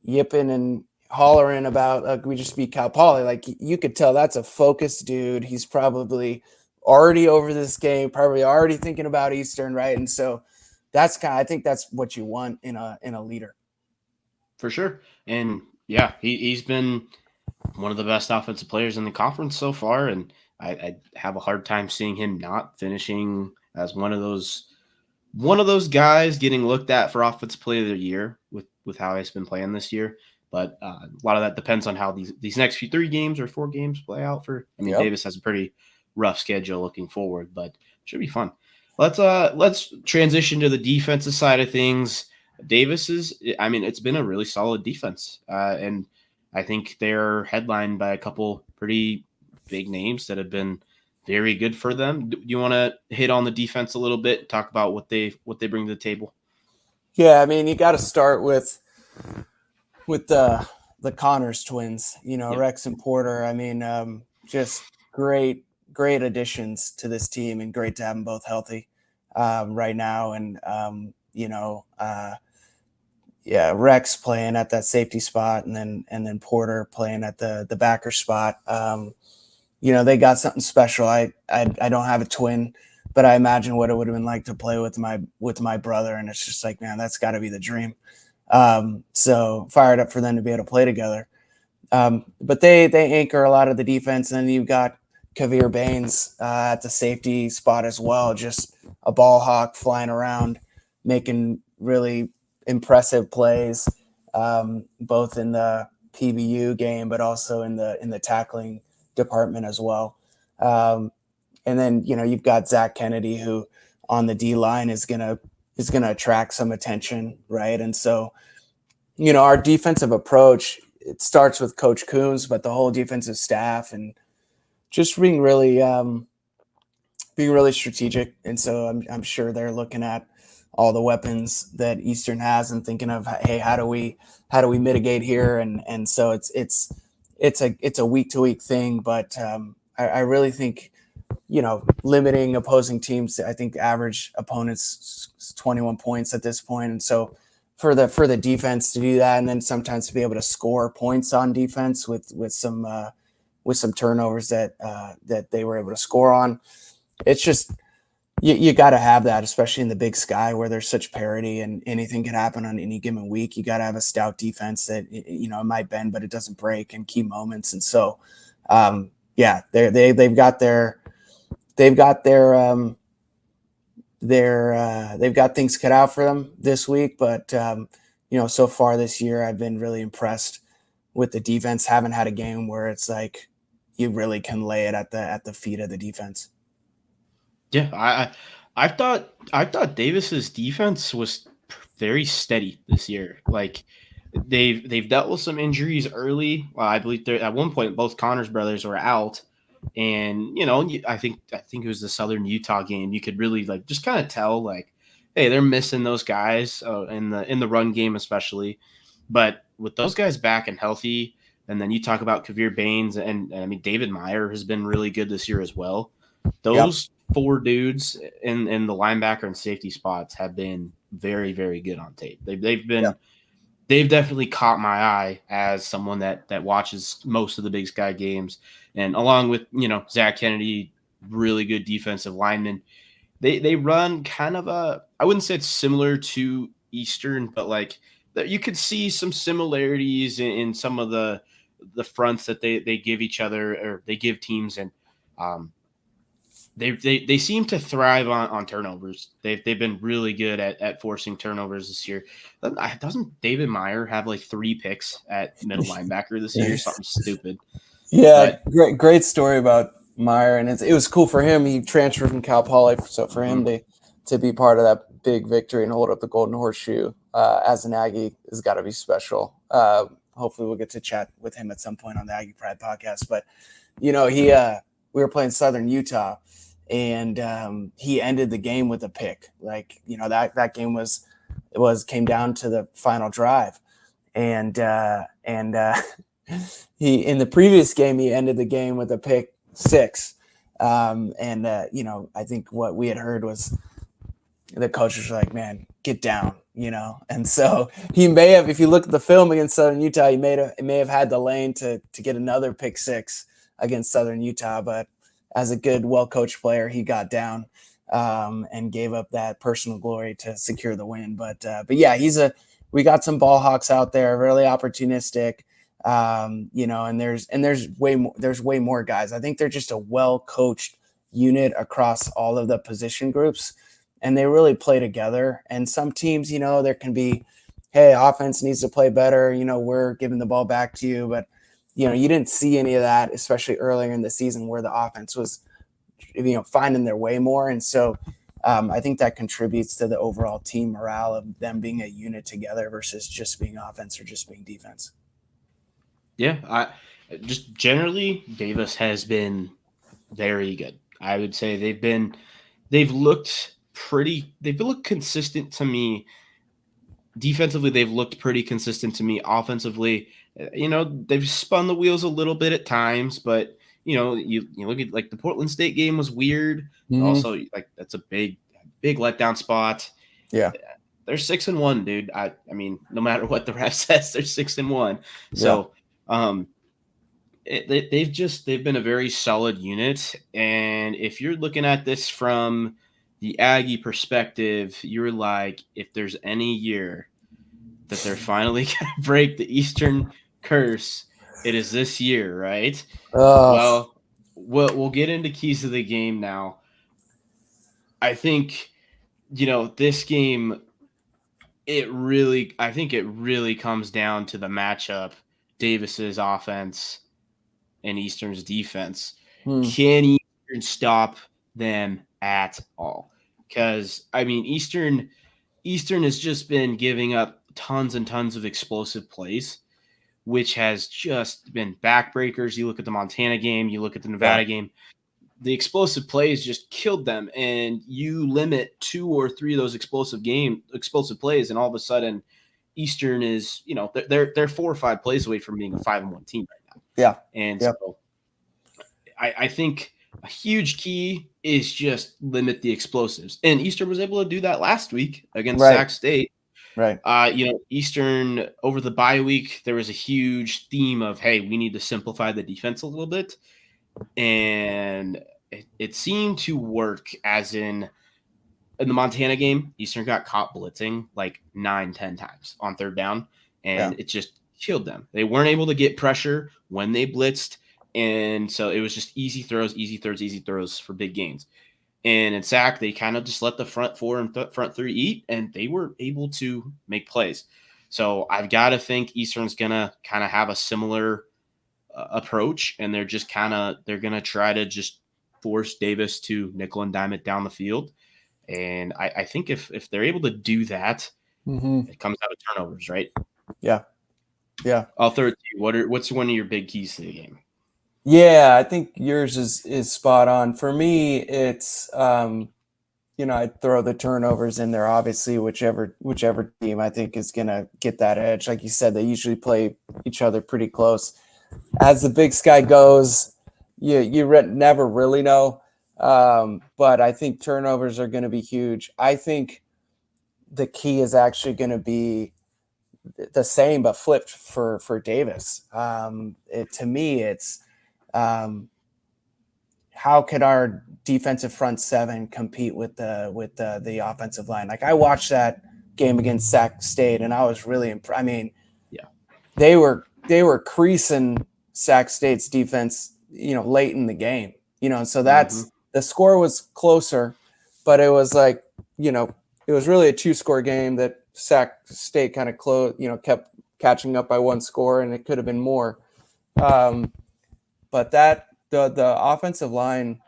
yipping and hollering about we just beat Cal Poly. Like, you could tell that's a focused dude. He's probably already over this game, probably already thinking about Eastern, right? And so I think that's what you want in a leader. For sure. And yeah, he's been one of the best offensive players in the conference so far, and I have a hard time seeing him not finishing as one of those guys getting looked at for offensive player of the year with how he's been playing this year. But a lot of that depends on how these next 3 games or 4 games play out for. I mean, Yep. Davis has a pretty rough schedule looking forward, but should be fun. Let's transition to the defensive side of things. Davis is, I mean, it's been a really solid defense, and I think they're headlined by a couple pretty big names that have been very good for them. Do you want to hit on the defense a little bit, talk about what they bring to the table? Yeah, I mean, you got to start with the Connors twins, Yep. Rex and Porter. I mean, just great additions to this team, and great to have them both healthy right now. And yeah, Rex playing at that safety spot, and then Porter playing at the backer spot. They got something special. I don't have a twin, but I imagine what it would have been like to play with my brother, and it's just like, man, that's got to be the dream. So fired up for them to be able to play together. But they anchor a lot of the defense, and then you've got Kavir Baines at the safety spot as well, just a ball hawk flying around, making really impressive plays, both in the PBU game, but also in the tackling department as well. And then you've got Zach Kennedy, who on the D line is gonna attract some attention, right? And so our defensive approach, it starts with Coach Coons, but the whole defensive staff, and just being really strategic. And so I'm sure they're looking at all the weapons that Eastern has and thinking of, hey, how do we mitigate here? And so it's a week to week thing, but I really think limiting opposing teams. I think average opponents 21 points at this point, and so for the defense to do that, and then sometimes to be able to score points on defense with some turnovers that they were able to score on. It's just you got to have that, especially in the Big Sky where there's such parity and anything can happen on any given week. You got to have a stout defense that it might bend, but it doesn't break in key moments. And so, they've got they've got things cut out for them this week. But so far this year, I've been really impressed with the defense. Haven't had a game where it's like you really can lay it at the feet of the defense. Yeah, I thought Davis's defense was very steady this year. Like they've dealt with some injuries early. Well, I believe at one point both Connors brothers were out, and I think it was the Southern Utah game. You could really just kind of tell hey, they're missing those guys in the run game especially. But with those guys back and healthy, and then you talk about Kavir Baines and I mean David Meyer has been really good this year as well. Those 4 dudes in the linebacker and safety spots have been very, very good on tape. They've definitely caught my eye as someone that watches most of the Big Sky games, and along with Zach Kennedy, really good defensive lineman. They run kind of I wouldn't say it's similar to Eastern, but you could see some similarities in some of the fronts that they give each other or they give teams, and they seem to thrive on turnovers. They've been really good at forcing turnovers this year. Doesn't David Meyer have 3 picks at middle linebacker this year? Something stupid. Yeah, But great story about Meyer, and it was cool for him. He transferred from Cal Poly, so for him to be part of that big victory and hold up the golden horseshoe as an Aggie has got to be special. Hopefully we'll get to chat with him at some point on the Aggie Pride podcast. But we were playing Southern Utah, and he ended the game with a pick. Like, that game came down to the final drive, and he, in the previous game, he ended the game with a pick six. I think what we had heard was the coaches were like, man, get down, and so he may have, if you look at the film against Southern Utah, he may have had the lane to get another pick six against Southern Utah, but as a good, well-coached player, he got down and gave up that personal glory to secure the win. But yeah, we got some ball hawks out there, really opportunistic, and there's way more guys. I think they're just a well-coached unit across all of the position groups, and they really play together. And some teams, there can be, hey, offense needs to play better. We're giving the ball back to you, but you didn't see any of that, especially earlier in the season where the offense was, finding their way more. And so I think that contributes to the overall team morale of them being a unit together versus just being offense or just being defense. Yeah, I just generally Davis has been very good. I would say they've looked consistent to me. Defensively, they've looked pretty consistent to me. Offensively, they've spun the wheels a little bit at times, but you look at, like, the Portland State game was weird. Mm-hmm. Also, like, that's a big letdown spot. Yeah, they're 6-1, dude. I mean, no matter what the ref says, they're 6-1. So, they've been a very solid unit. And if you're looking at this from the Aggie perspective, you're like, if there's any year that they're finally going to break the Eastern curse, it is this year, right? Well, we'll get into keys to the game now. I think, this game, I think it really comes down to the matchup, Davis's offense and Eastern's defense. Can Eastern stop them at all? Because, I mean, Eastern has just been giving up tons and tons of explosive plays, which has just been backbreakers. You look at the Montana game, you look at the Nevada game, the explosive plays just killed them. And you limit 2 or 3 of those explosive plays, and all of a sudden Eastern is, they're 4 or 5 plays away from being a 5-1 team right now. Yeah. And so I think a huge key is just limit the explosives. And Eastern was able to do that last week against Sac State. Right. Eastern, over the bye week, there was a huge theme of, hey, we need to simplify the defense a little bit. And it seemed to work, as in the Montana game, Eastern got caught blitzing like 9-10 times on third down, and it just killed them. They weren't able to get pressure when they blitzed, and so it was just easy throws for big gains. And in Sac, they kind of just let the front 4 and front 3 eat, and they were able to make plays. So I've got to think Eastern's going to kind of have a similar approach, and they're going to try to just force Davis to nickel and dime it down the field. And I think if they're able to do that, it comes out of turnovers, right? Yeah. I'll throw it to you. What's one of your big keys to the game? Yeah, I think yours is spot on. For me, it's I throw the turnovers in there. Obviously, whichever team I think is gonna get that edge. Like you said, they usually play each other pretty close. As the Big Sky goes, you never really know. But I think turnovers are going to be huge. I think the key is actually going to be the same but flipped for Davis. To me, it's how could our defensive front 7 compete with the offensive line? Like, I watched that game against Sac State, and I was really impressed. I mean, they were creasing Sac State's defense, late in the game, so that's the score was closer, but it was like, it was really a 2-score game that Sac State kind of kept catching up by 1 score, and it could have been more. But that the offensive line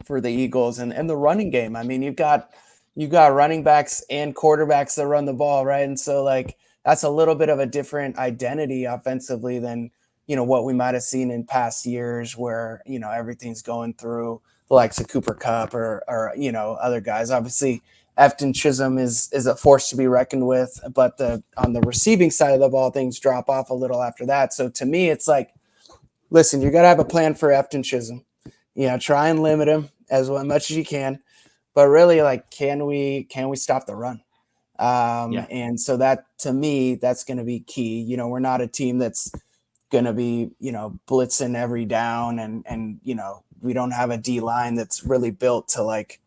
for the Eagles and the running game, I mean, you've got you got running backs and quarterbacks that run the ball, right? And so like that's a little bit of a different identity offensively than what we might have seen in past years where everything's going through the likes of Cooper Cup or other guys. Obviously, Efton Chisholm is a force to be reckoned with, but on the receiving side of the ball, things drop off a little after that. So to me, it's like, listen, you got to have a plan for Efton Chisholm. Try and limit him as much as you can, but really, like, can we stop the run? And so that, to me, that's going to be key. We're not a team that's going to be, blitzing every down, and we don't have a D line that's really built to like,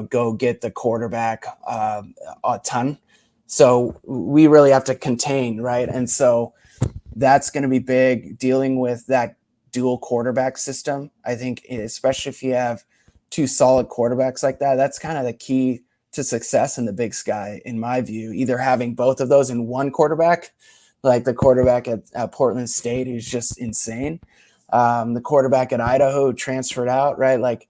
go get the quarterback a ton. So we really have to contain, right? And so that's going to be big, dealing with that dual quarterback system. I think, especially if you have two solid quarterbacks like that, that's kind of the key to success in the Big Sky, in my view. Either having both of those in one quarterback, like the quarterback at Portland State, who's just insane. The quarterback at Idaho who transferred out, right? Like,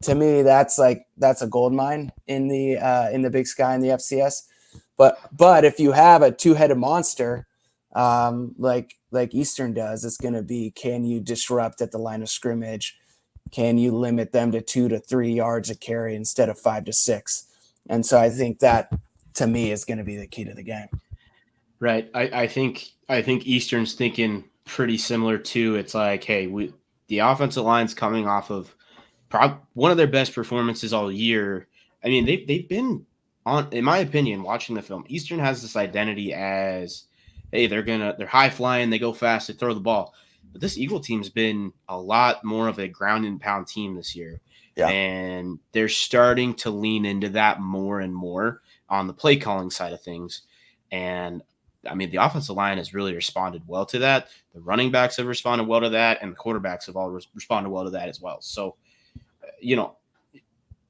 to me, that's a gold mine in the Big Sky and the FCS. But if you have a two-headed monster, like Eastern does, it's going to be, can you disrupt at the line of scrimmage? Can you limit them to 2 to 3 yards a carry instead of 5 to 6? And so I think that, to me, is going to be the key to the game. Right. I think Eastern's thinking pretty similar too. It's like, hey, the offensive line's coming off of one of their best performances all year. I mean, they've been on, in my opinion, watching the film, Eastern has this identity as, hey, they're high flying, they go fast, they throw the ball. But this Eagle team's been a lot more of a ground and pound team this year. Yeah. And they're starting to lean into that more and more on the play calling side of things. And I mean, the offensive line has really responded well to that. The running backs have responded well to that, and the quarterbacks have all responded well to that as well. So,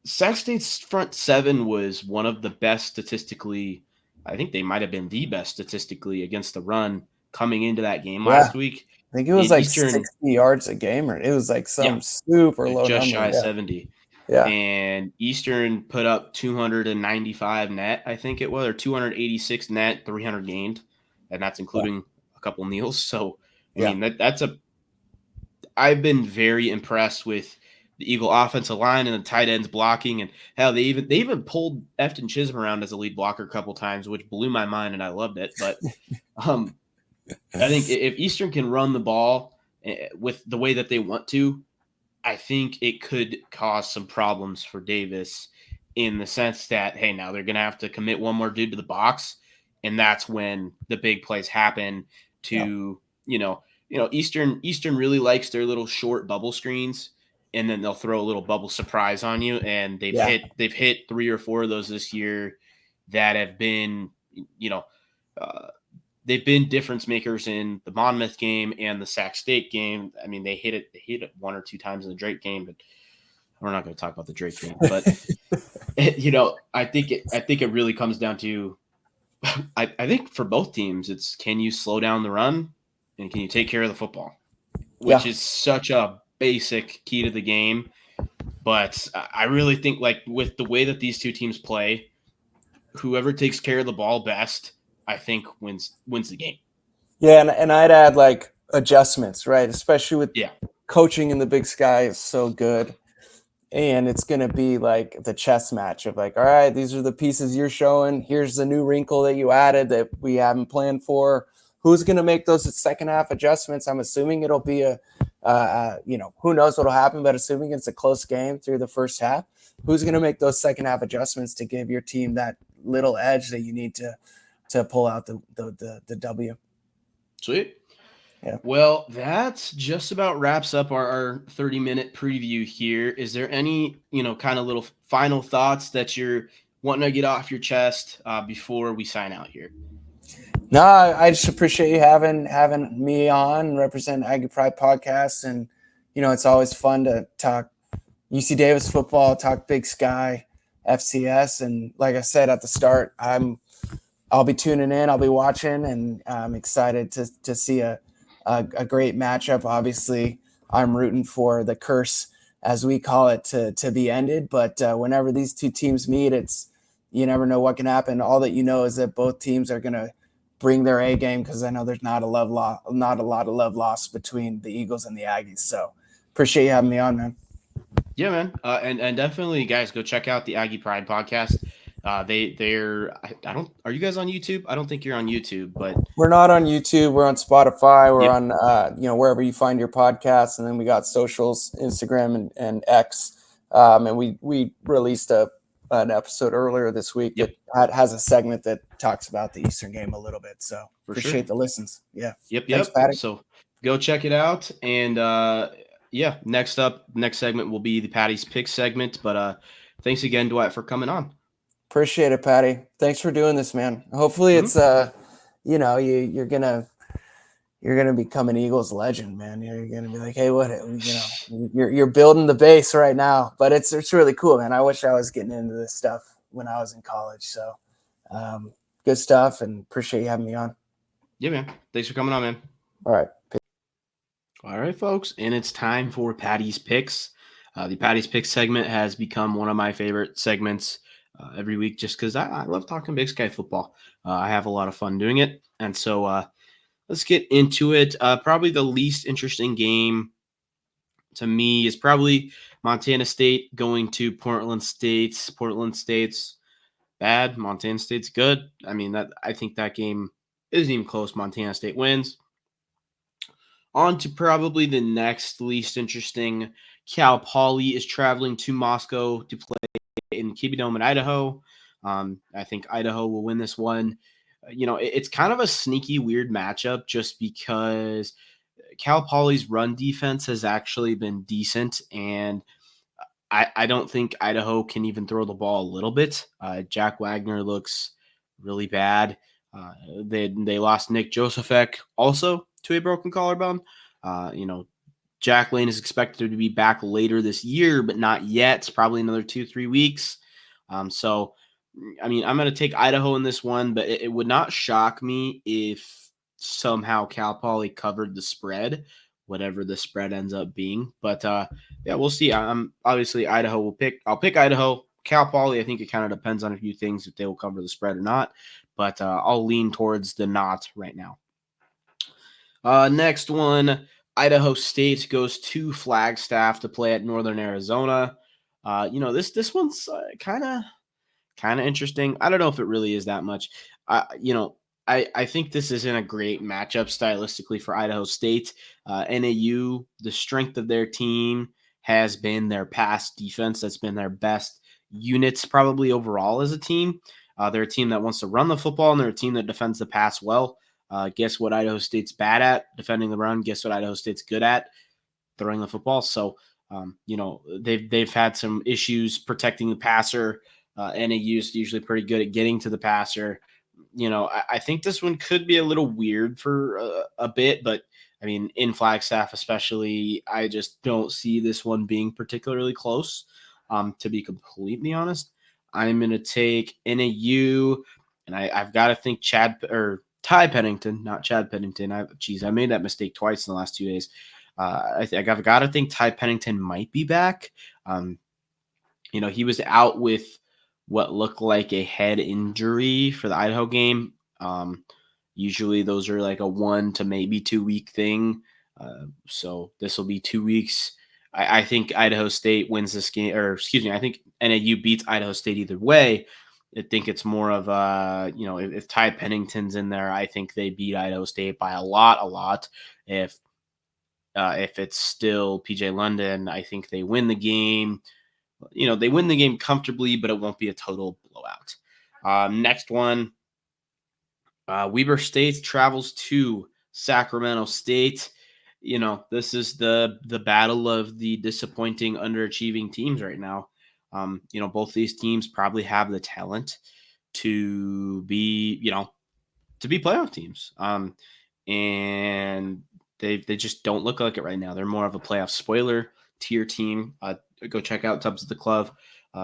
Sac State's front seven was one of the best statistically. I think they might have been the best statistically against the run coming into that game last week. I think it was like Eastern, 60 yards a game, or it was like some super low just number. Shy of 70. Yeah. And Eastern put up 295 net, I think it was, or 286 net, 300 gained. And that's including a couple kneels. So, I mean, I've been very impressed with the Eagle offensive line and the tight ends blocking, and hell, they even pulled Efton Chisholm around as a lead blocker a couple times, which blew my mind, and I loved it. But I think if Eastern can run the ball with the way that they want to, I think it could cause some problems for Davis, in the sense that, hey, now they're going to have to commit one more dude to the box, and that's when the big plays happen. Eastern really likes their little short bubble screens, and then they'll throw a little bubble surprise on you. And they've hit 3 or 4 of those this year that have been, they've been difference makers in the Monmouth game and the Sac State game. I mean, they hit it 1 or 2 times in the Drake game, but we're not going to talk about the Drake game. But I think it really comes down to, I think for both teams, it's, can you slow down the run and can you take care of the football, which is such a basic key to the game. But I really think, like, with the way that these two teams play, whoever takes care of the ball best, I think wins the game. Yeah, and I'd add like adjustments, right? Especially with coaching in the Big Sky is so good. And it's going to be like the chess match of like, all right, these are the pieces you're showing. Here's the new wrinkle that you added that we haven't planned for. Who's going to make those second half adjustments? I'm assuming it'll be who knows what'll happen, but assuming it's a close game through the first half, who's going to make those second half adjustments to give your team that little edge that you need to pull out the W. Sweet. Yeah. Well, that just about wraps up our 30-minute preview here. Is there any, kind of little final thoughts that you're wanting to get off your chest before we sign out here? No, I just appreciate you having me on and represent Aggie Pride podcast. And, it's always fun to talk UC Davis football, talk Big Sky, FCS. And like I said at the start, I'll be tuning in, I'll be watching, and I'm excited to see a great matchup. Obviously, I'm rooting for the curse, as we call it, to be ended. But whenever these two teams meet, it's you never know what can happen. All that you know is that both teams are going to bring their A game, because I know there's not a lot of love lost between the Eagles and the Aggies. So appreciate you having me on, man. Yeah, man, and definitely, guys, go check out the Aggie Pride podcast. I don't. Are you guys on YouTube? I don't think you're on YouTube, but We're not on YouTube. We're on Spotify. We're yep, on wherever you find your podcasts, and then we got socials, Instagram and X. And we released an episode earlier this week yep, that has a segment that talks about the Eastern game a little bit. So for sure. appreciate the listens. Yeah, thanks, Yep. Patty. So go check it out, and yeah, next segment will be the Patty's Pick segment. But thanks again, Dwight, for coming on. Appreciate it, Patty. Thanks for doing this, man. Hopefully, Hmm. it's you're gonna become an Eagles legend, man. You're gonna be like, hey, you're building the base right now. But it's really cool, man. I wish I was getting into this stuff when I was in college. So good stuff, and appreciate you having me on. Yeah, man. Thanks for coming on, man. All right. All right, folks, and it's time for Patty's Picks. The Patty's Picks segment has become one of my favorite segments every week, just because I love talking Big Sky football. I have a lot of fun doing it, and so let's get into it. Probably the least interesting game to me is probably Montana State going to Portland State. Portland State's bad. Montana State's good. I mean, I think that game isn't even close. Montana State wins. On to probably the next least interesting. Cal Poly is traveling to Moscow to play in Kibbie Dome in Idaho. I think Idaho will win this one. It's kind of a sneaky, weird matchup just because Cal Poly's run defense has actually been decent, and I don't think Idaho can even throw the ball a little bit. Jack Wagner looks really bad. Uh, they lost Nick Josephek also to a broken collarbone. Uh, you know, Jack Lane is expected to be back later this year, but not yet. It's probably another 2-3 weeks. So, I mean, I'm going to take Idaho in this one, but it would not shock me if somehow Cal Poly covered the spread, whatever the spread ends up being. But yeah, we'll see. I'm obviously Idaho will pick. I'll pick Idaho. Cal Poly, I think it kind of depends on a few things if they will cover the spread or not. But I'll lean towards the not right now. Next one, Idaho State goes to Flagstaff to play at Northern Arizona. This one's kind of interesting. I don't know if it really is that much. I think this isn't a great matchup stylistically for Idaho State. NAU, the strength of their team has been their pass defense. That's been their best units probably overall as a team. They're a team that wants to run the football, and they're a team that defends the pass well. Guess what Idaho State's bad at? Defending the run. Guess what Idaho State's good at? Throwing the football. So, they've had some issues protecting the passer. NAU is usually pretty good at getting to the passer. I think this one could be a little weird for a bit, but I mean, in Flagstaff especially, I just don't see this one being particularly close. To be completely honest, I'm going to take NAU, and I've got to think Ty Pennington, not Chad Pennington. I made that mistake twice in the last 2 days. I've got to think Ty Pennington might be back. He was out with what looked like a head injury for the Idaho game. Usually those are like a 1 to maybe 2 week thing. So this will be 2 weeks. I think Idaho State wins this game, or excuse me, I think NAU beats Idaho State either way. I think it's more of if Ty Pennington's in there, I think they beat Idaho State by a lot. If it's still PJ London, I think they win the game. They win the game comfortably, but it won't be a total blowout. Next one, Weber State travels to Sacramento State. This is the battle of the disappointing, underachieving teams right now. Both these teams probably have the talent to be, to be playoff teams. And they just don't look like it right now. They're more of a playoff spoiler tier team. Go check out Tubs of the Club,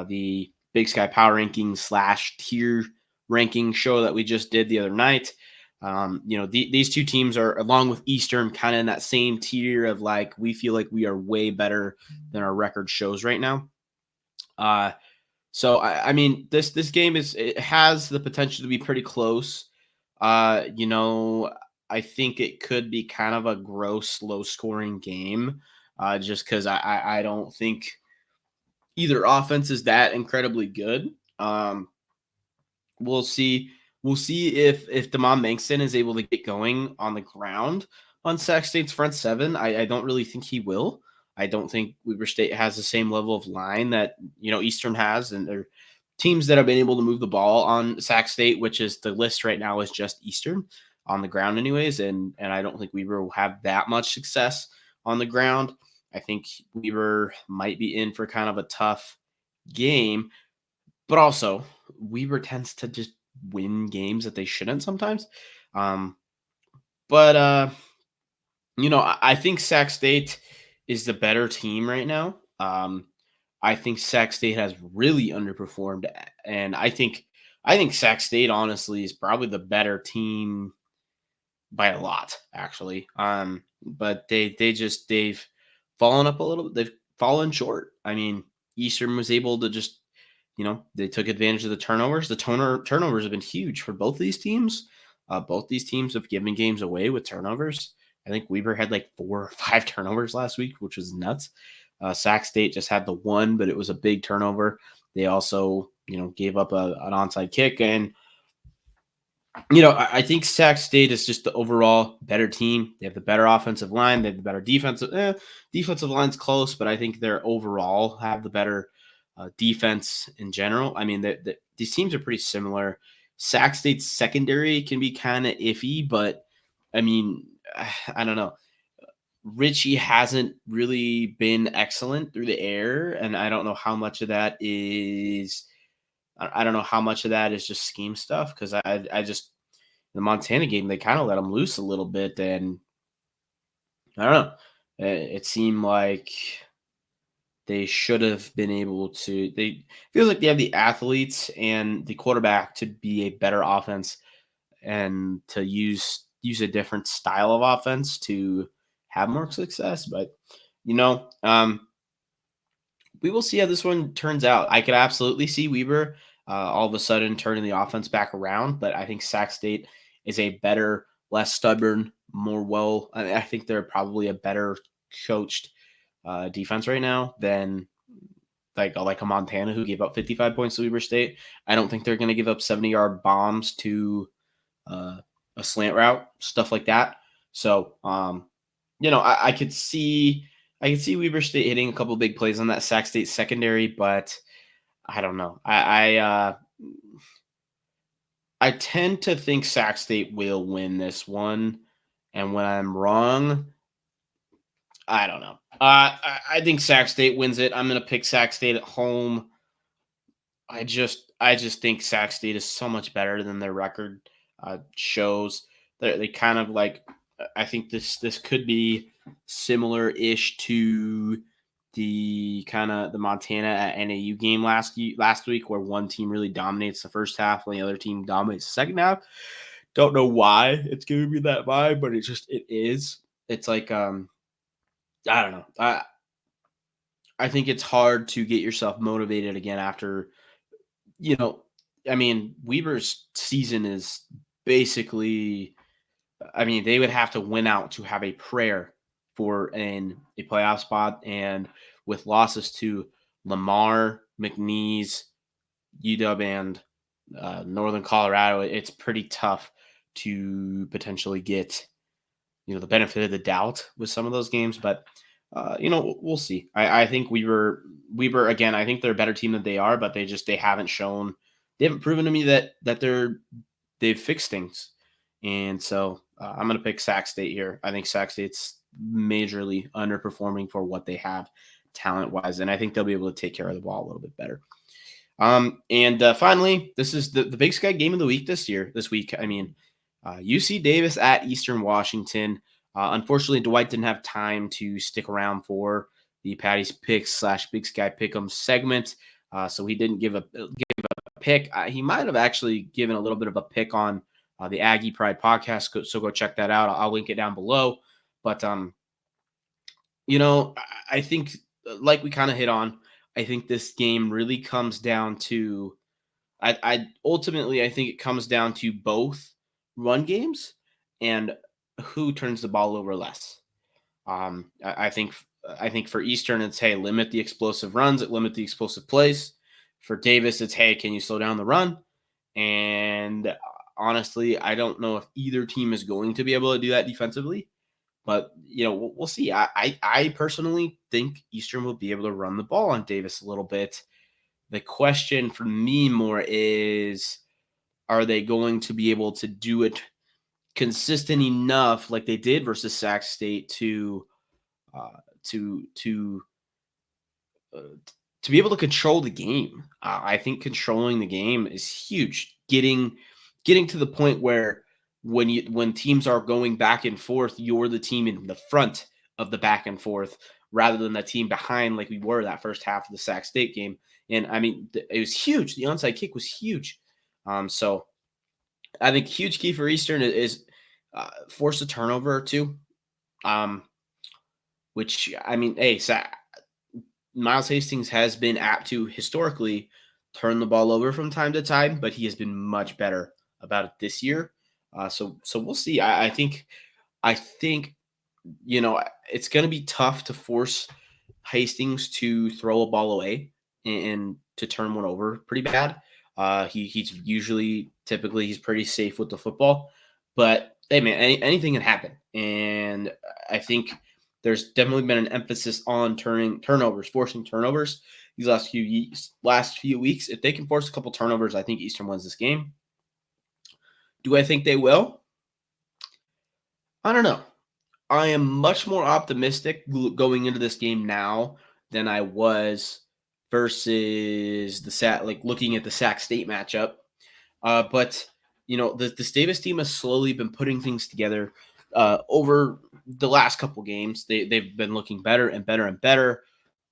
the Big Sky Power Rankings / tier ranking show that we just did the other night. These two teams are, along with Eastern, kind of in that same tier of like, we feel like we are way better than our record shows right now. So I mean, this game it has the potential to be pretty close. You know, I think it could be kind of a gross, low scoring game. Just because I don't think either offense is that incredibly good. We'll see. We'll see if Damon Bankston is able to get going on the ground on Sac State's front seven. I don't really think he will. I don't think Weber State has the same level of line that Eastern has, and they're teams that have been able to move the ball on Sac State, which is the list right now is just Eastern on the ground, anyways. And I don't think Weber will have that much success on the ground. I think Weber might be in for kind of a tough game, but also Weber tends to just win games that they shouldn't sometimes. Um, but I think Sac State is the better team right now. I think Sac State has really underperformed, and I think Sac State honestly is probably the better team by a lot, actually. But they've fallen up a little bit. They've fallen short. I mean, Eastern was able to just, they took advantage of the turnovers. The turnovers have been huge for both these teams. Both these teams have given games away with turnovers. I think Weber had like 4 or 5 turnovers last week, which was nuts. Sac State just had the one, but it was a big turnover. They also, gave up an onside kick, and I think Sac State is just the overall better team. They have the better offensive line. They have the better defensive. Defensive line's close, but I think they're overall have the better defense in general. I mean, these teams are pretty similar. Sac State's secondary can be kind of iffy, but I mean, I don't know. Richie hasn't really been excellent through the air, and I don't know how much of that is. I don't know how much of that is just scheme stuff, because I just the Montana game, they kind of let him loose a little bit, and I don't know. It seemed like they should have been able to. They feels like they have the athletes and the quarterback to be a better offense and to use a different style of offense to have more success. But you know, um, we will see how this one turns out. I could absolutely see Weber all of a sudden turning the offense back around, but I think Sac State is a better, less stubborn, more well. I think they're probably a better coached defense right now than like a Montana who gave up 55 points to Weber State. I don't think they're going to give up 70-yard bombs to uh, a slant route, stuff like that. So, I could see Weber State hitting a couple big plays on that Sac State secondary, but I don't know. I tend to think Sac State will win this one, and when I'm wrong, I don't know. I think Sac State wins it. I'm going to pick Sac State at home. I just think Sac State is so much better than their record shows. They kind of like. I think this could be similar-ish to the Montana at NAU game last week, where one team really dominates the first half and the other team dominates the second half. Don't know why it's giving me that vibe, but it is. It's like I don't know. I think it's hard to get yourself motivated again after you know, I mean, Weber's season is basically, I mean, they would have to win out to have a prayer for a playoff spot. And with losses to Lamar, McNeese, UW, and Northern Colorado, it's pretty tough to potentially get, the benefit of the doubt with some of those games. But, we'll see. I think Weber again, I think they're a better team than they are, but they haven't shown, they haven't proven to me that they've fixed things. And so I'm going to pick Sac State here. I think Sac State's majorly underperforming for what they have talent wise, and I think they'll be able to take care of the ball a little bit better. And finally, this is the Big Sky game of the week this week. I mean, UC Davis at Eastern Washington. Unfortunately, Dwight didn't have time to stick around for the Patty's Picks / Big Sky Pick'em segment, so he didn't give a pick. He might have actually given a little bit of a pick on the Aggie Pride podcast, so go check that out. I'll link it down below. But I think like we kind of hit on, I think this game really comes down to I ultimately I think it comes down to both run games and who turns the ball over less. I think for Eastern it's hey, limit the explosive runs, limit the explosive plays. For Davis, it's hey, can you slow down the run? And honestly, I don't know if either team is going to be able to do that defensively. But we'll see. I personally think Eastern will be able to run the ball on Davis a little bit. The question for me more is, are they going to be able to do it consistent enough, like they did versus Sac State, uh, to to uh, to be able to control the game? I think controlling the game is huge. Getting to the point where when teams are going back and forth, you're the team in the front of the back and forth rather than the team behind, like we were that first half of the Sac State game. And I mean, it was huge. The onside kick was huge. So I think huge key for Eastern is force a turnover or two. Um, which I mean, hey, Miles Hastings has been apt to historically turn the ball over from time to time, but he has been much better about it this year. So we'll see. I think it's going to be tough to force Hastings to throw a ball away and to turn one over pretty bad. He's usually typically he's pretty safe with the football, but hey man, anything can happen, and I think there's definitely been an emphasis on forcing turnovers these last few weeks. If they can force a couple turnovers, I think Eastern wins this game. Do I think they will? I don't know. I am much more optimistic going into this game now than I was versus looking at the Sac State matchup. But this Davis team has slowly been putting things together over the last couple games. They've been looking better and better and better.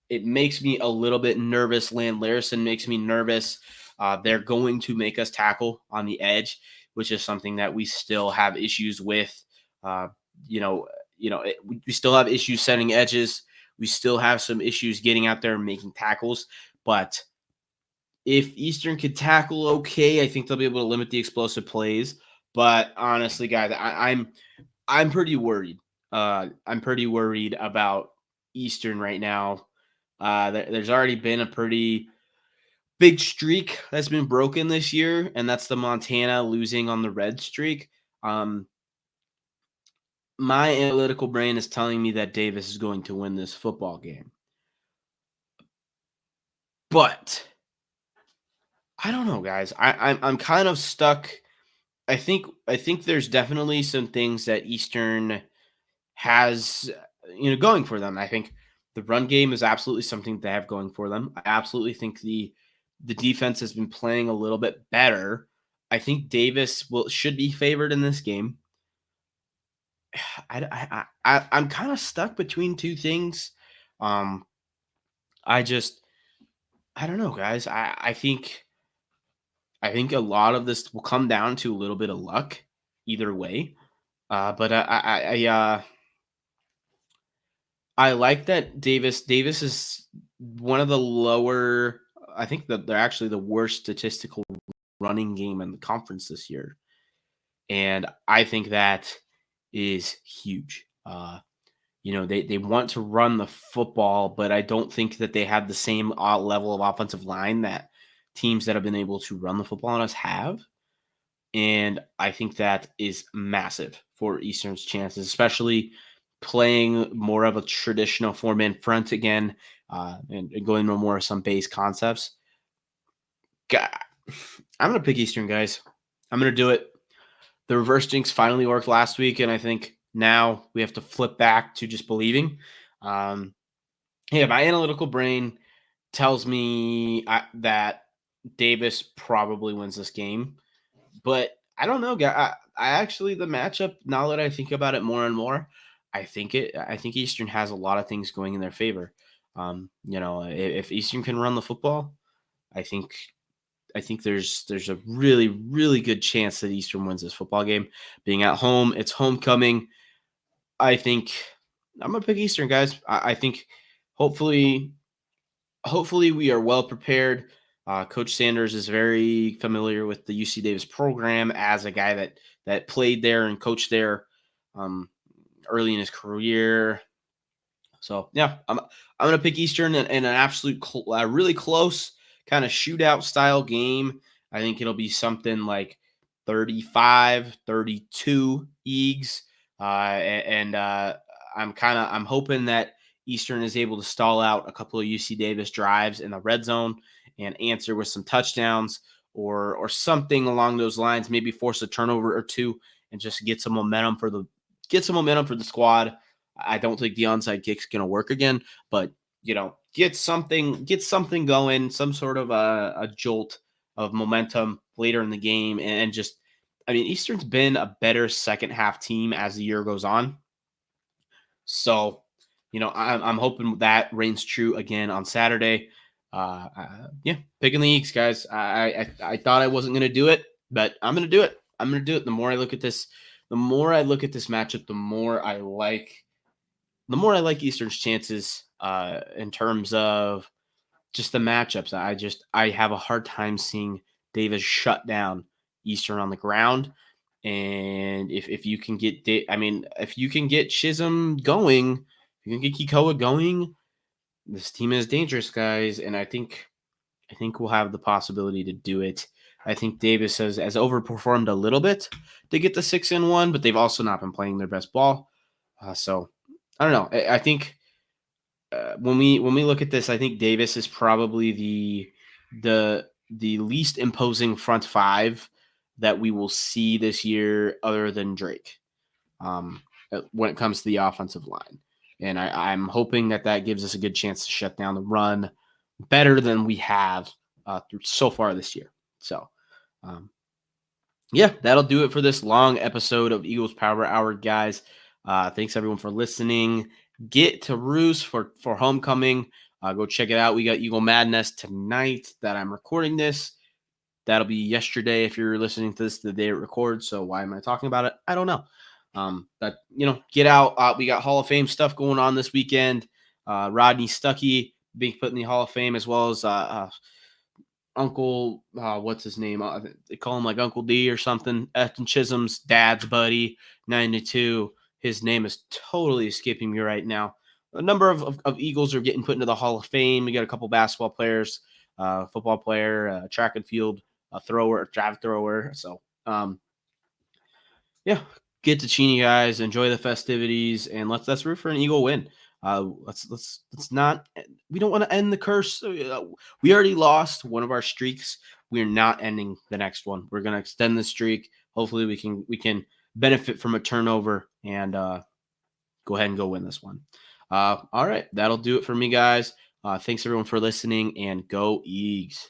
It makes me a little bit nervous. Land Larison makes me nervous. They're going to make us tackle on the edge, which is something that we still have issues with. Uh, you know, we still have issues setting edges. We still have some issues getting out there and making tackles. But if Eastern could tackle okay, I think they'll be able to limit the explosive plays. But honestly, guys, I'm pretty worried. I'm pretty worried about Eastern right now. There's already been a pretty big streak that's been broken this year, and that's the Montana losing on the red streak. Um, my analytical brain is telling me that Davis is going to win this football game, but I don't know, guys. I'm kind of stuck. I think there's definitely some things that Eastern has going for them. I think the run game is absolutely something they have going for them. I absolutely think the defense has been playing a little bit better. I think Davis should be favored in this game. I'm kind of stuck between two things. Um, I just I don't know, guys. I think a lot of this will come down to a little bit of luck either way. But I like that Davis is one of the lower. I think that they're actually the worst statistical running game in the conference this year, and I think that is huge. They want to run the football, but I don't think that they have the same level of offensive line that teams that have been able to run the football on us have. And I think that is massive for Eastern's chances, especially playing more of a traditional four-man front again, and going to more of some base concepts. God, I'm going to pick Eastern, guys. I'm going to do it. The reverse jinx finally worked last week, and I think now we have to flip back to just believing. Um, yeah, my analytical brain tells me that Davis probably wins this game. But I don't know, guy. I actually the matchup. Now that I think about it more and more, I think Eastern has a lot of things going in their favor. If Eastern can run the football, I think there's a really really good chance that Eastern wins this football game. Being at home, it's homecoming. I think I'm gonna pick Eastern, guys. I think hopefully hopefully we are well prepared. Coach Sanders is very familiar with the UC Davis program as a guy that played there and coached there um, early in his career. So yeah, I'm gonna pick Eastern in an absolute really close kind of shootout style game. I think it'll be something like 35-32 Eags, and I'm hoping that Eastern is able to stall out a couple of UC Davis drives in the red zone and answer with some touchdowns or something along those lines. Maybe force a turnover or two and just get some momentum for the squad. I don't think the onside kick's going to work again, but get something going, some sort of a jolt of momentum later in the game, and just, I mean, Eastern's been a better second half team as the year goes on. So, I'm hoping that reigns true again on Saturday. Yeah, picking the Eagles, guys. I thought I wasn't going to do it, but I'm going to do it. I'm going to do it. The more I look at this matchup, the more I like Eastern's chances in terms of just the matchups. I have a hard time seeing Davis shut down Eastern on the ground. And if you can get, if you can get Chisholm going, if you can get Kikoa going, this team is dangerous, guys. And I think we'll have the possibility to do it. I think Davis has overperformed a little bit to get the 6-1, but they've also not been playing their best ball. So I don't know. I think when we look at this, I think Davis is probably the least imposing front five that we will see this year, other than Drake, when it comes to the offensive line. And I'm hoping that gives us a good chance to shut down the run better than we have through so far this year. So, um, yeah, that'll do it for this long episode of Eagles Power Hour, guys. Thanks everyone for listening. Get to Roos for homecoming. Go check it out. We got Eagle Madness tonight that I'm recording this. That'll be yesterday if you're listening to this the day it records. So why am I talking about it? I don't know. But get out. We got Hall of Fame stuff going on this weekend. Rodney Stuckey being put in the Hall of Fame, as well as Uncle, what's his name? They call him like Uncle D or something. Ethan Chisholm's dad's buddy, 92. His name is totally escaping me right now. A number of Eagles are getting put into the Hall of Fame. We got a couple basketball players, football player, track and field thrower, drive thrower. So, yeah, get to Cheney, guys. Enjoy the festivities, and let's root for an Eagle win. Let's not. We don't want to end the curse. We already lost one of our streaks. We're not ending the next one. We're gonna extend the streak. Hopefully, we can benefit from a turnover and go ahead and go win this one. All right, that'll do it for me, guys. Thanks everyone for listening, and go Eags.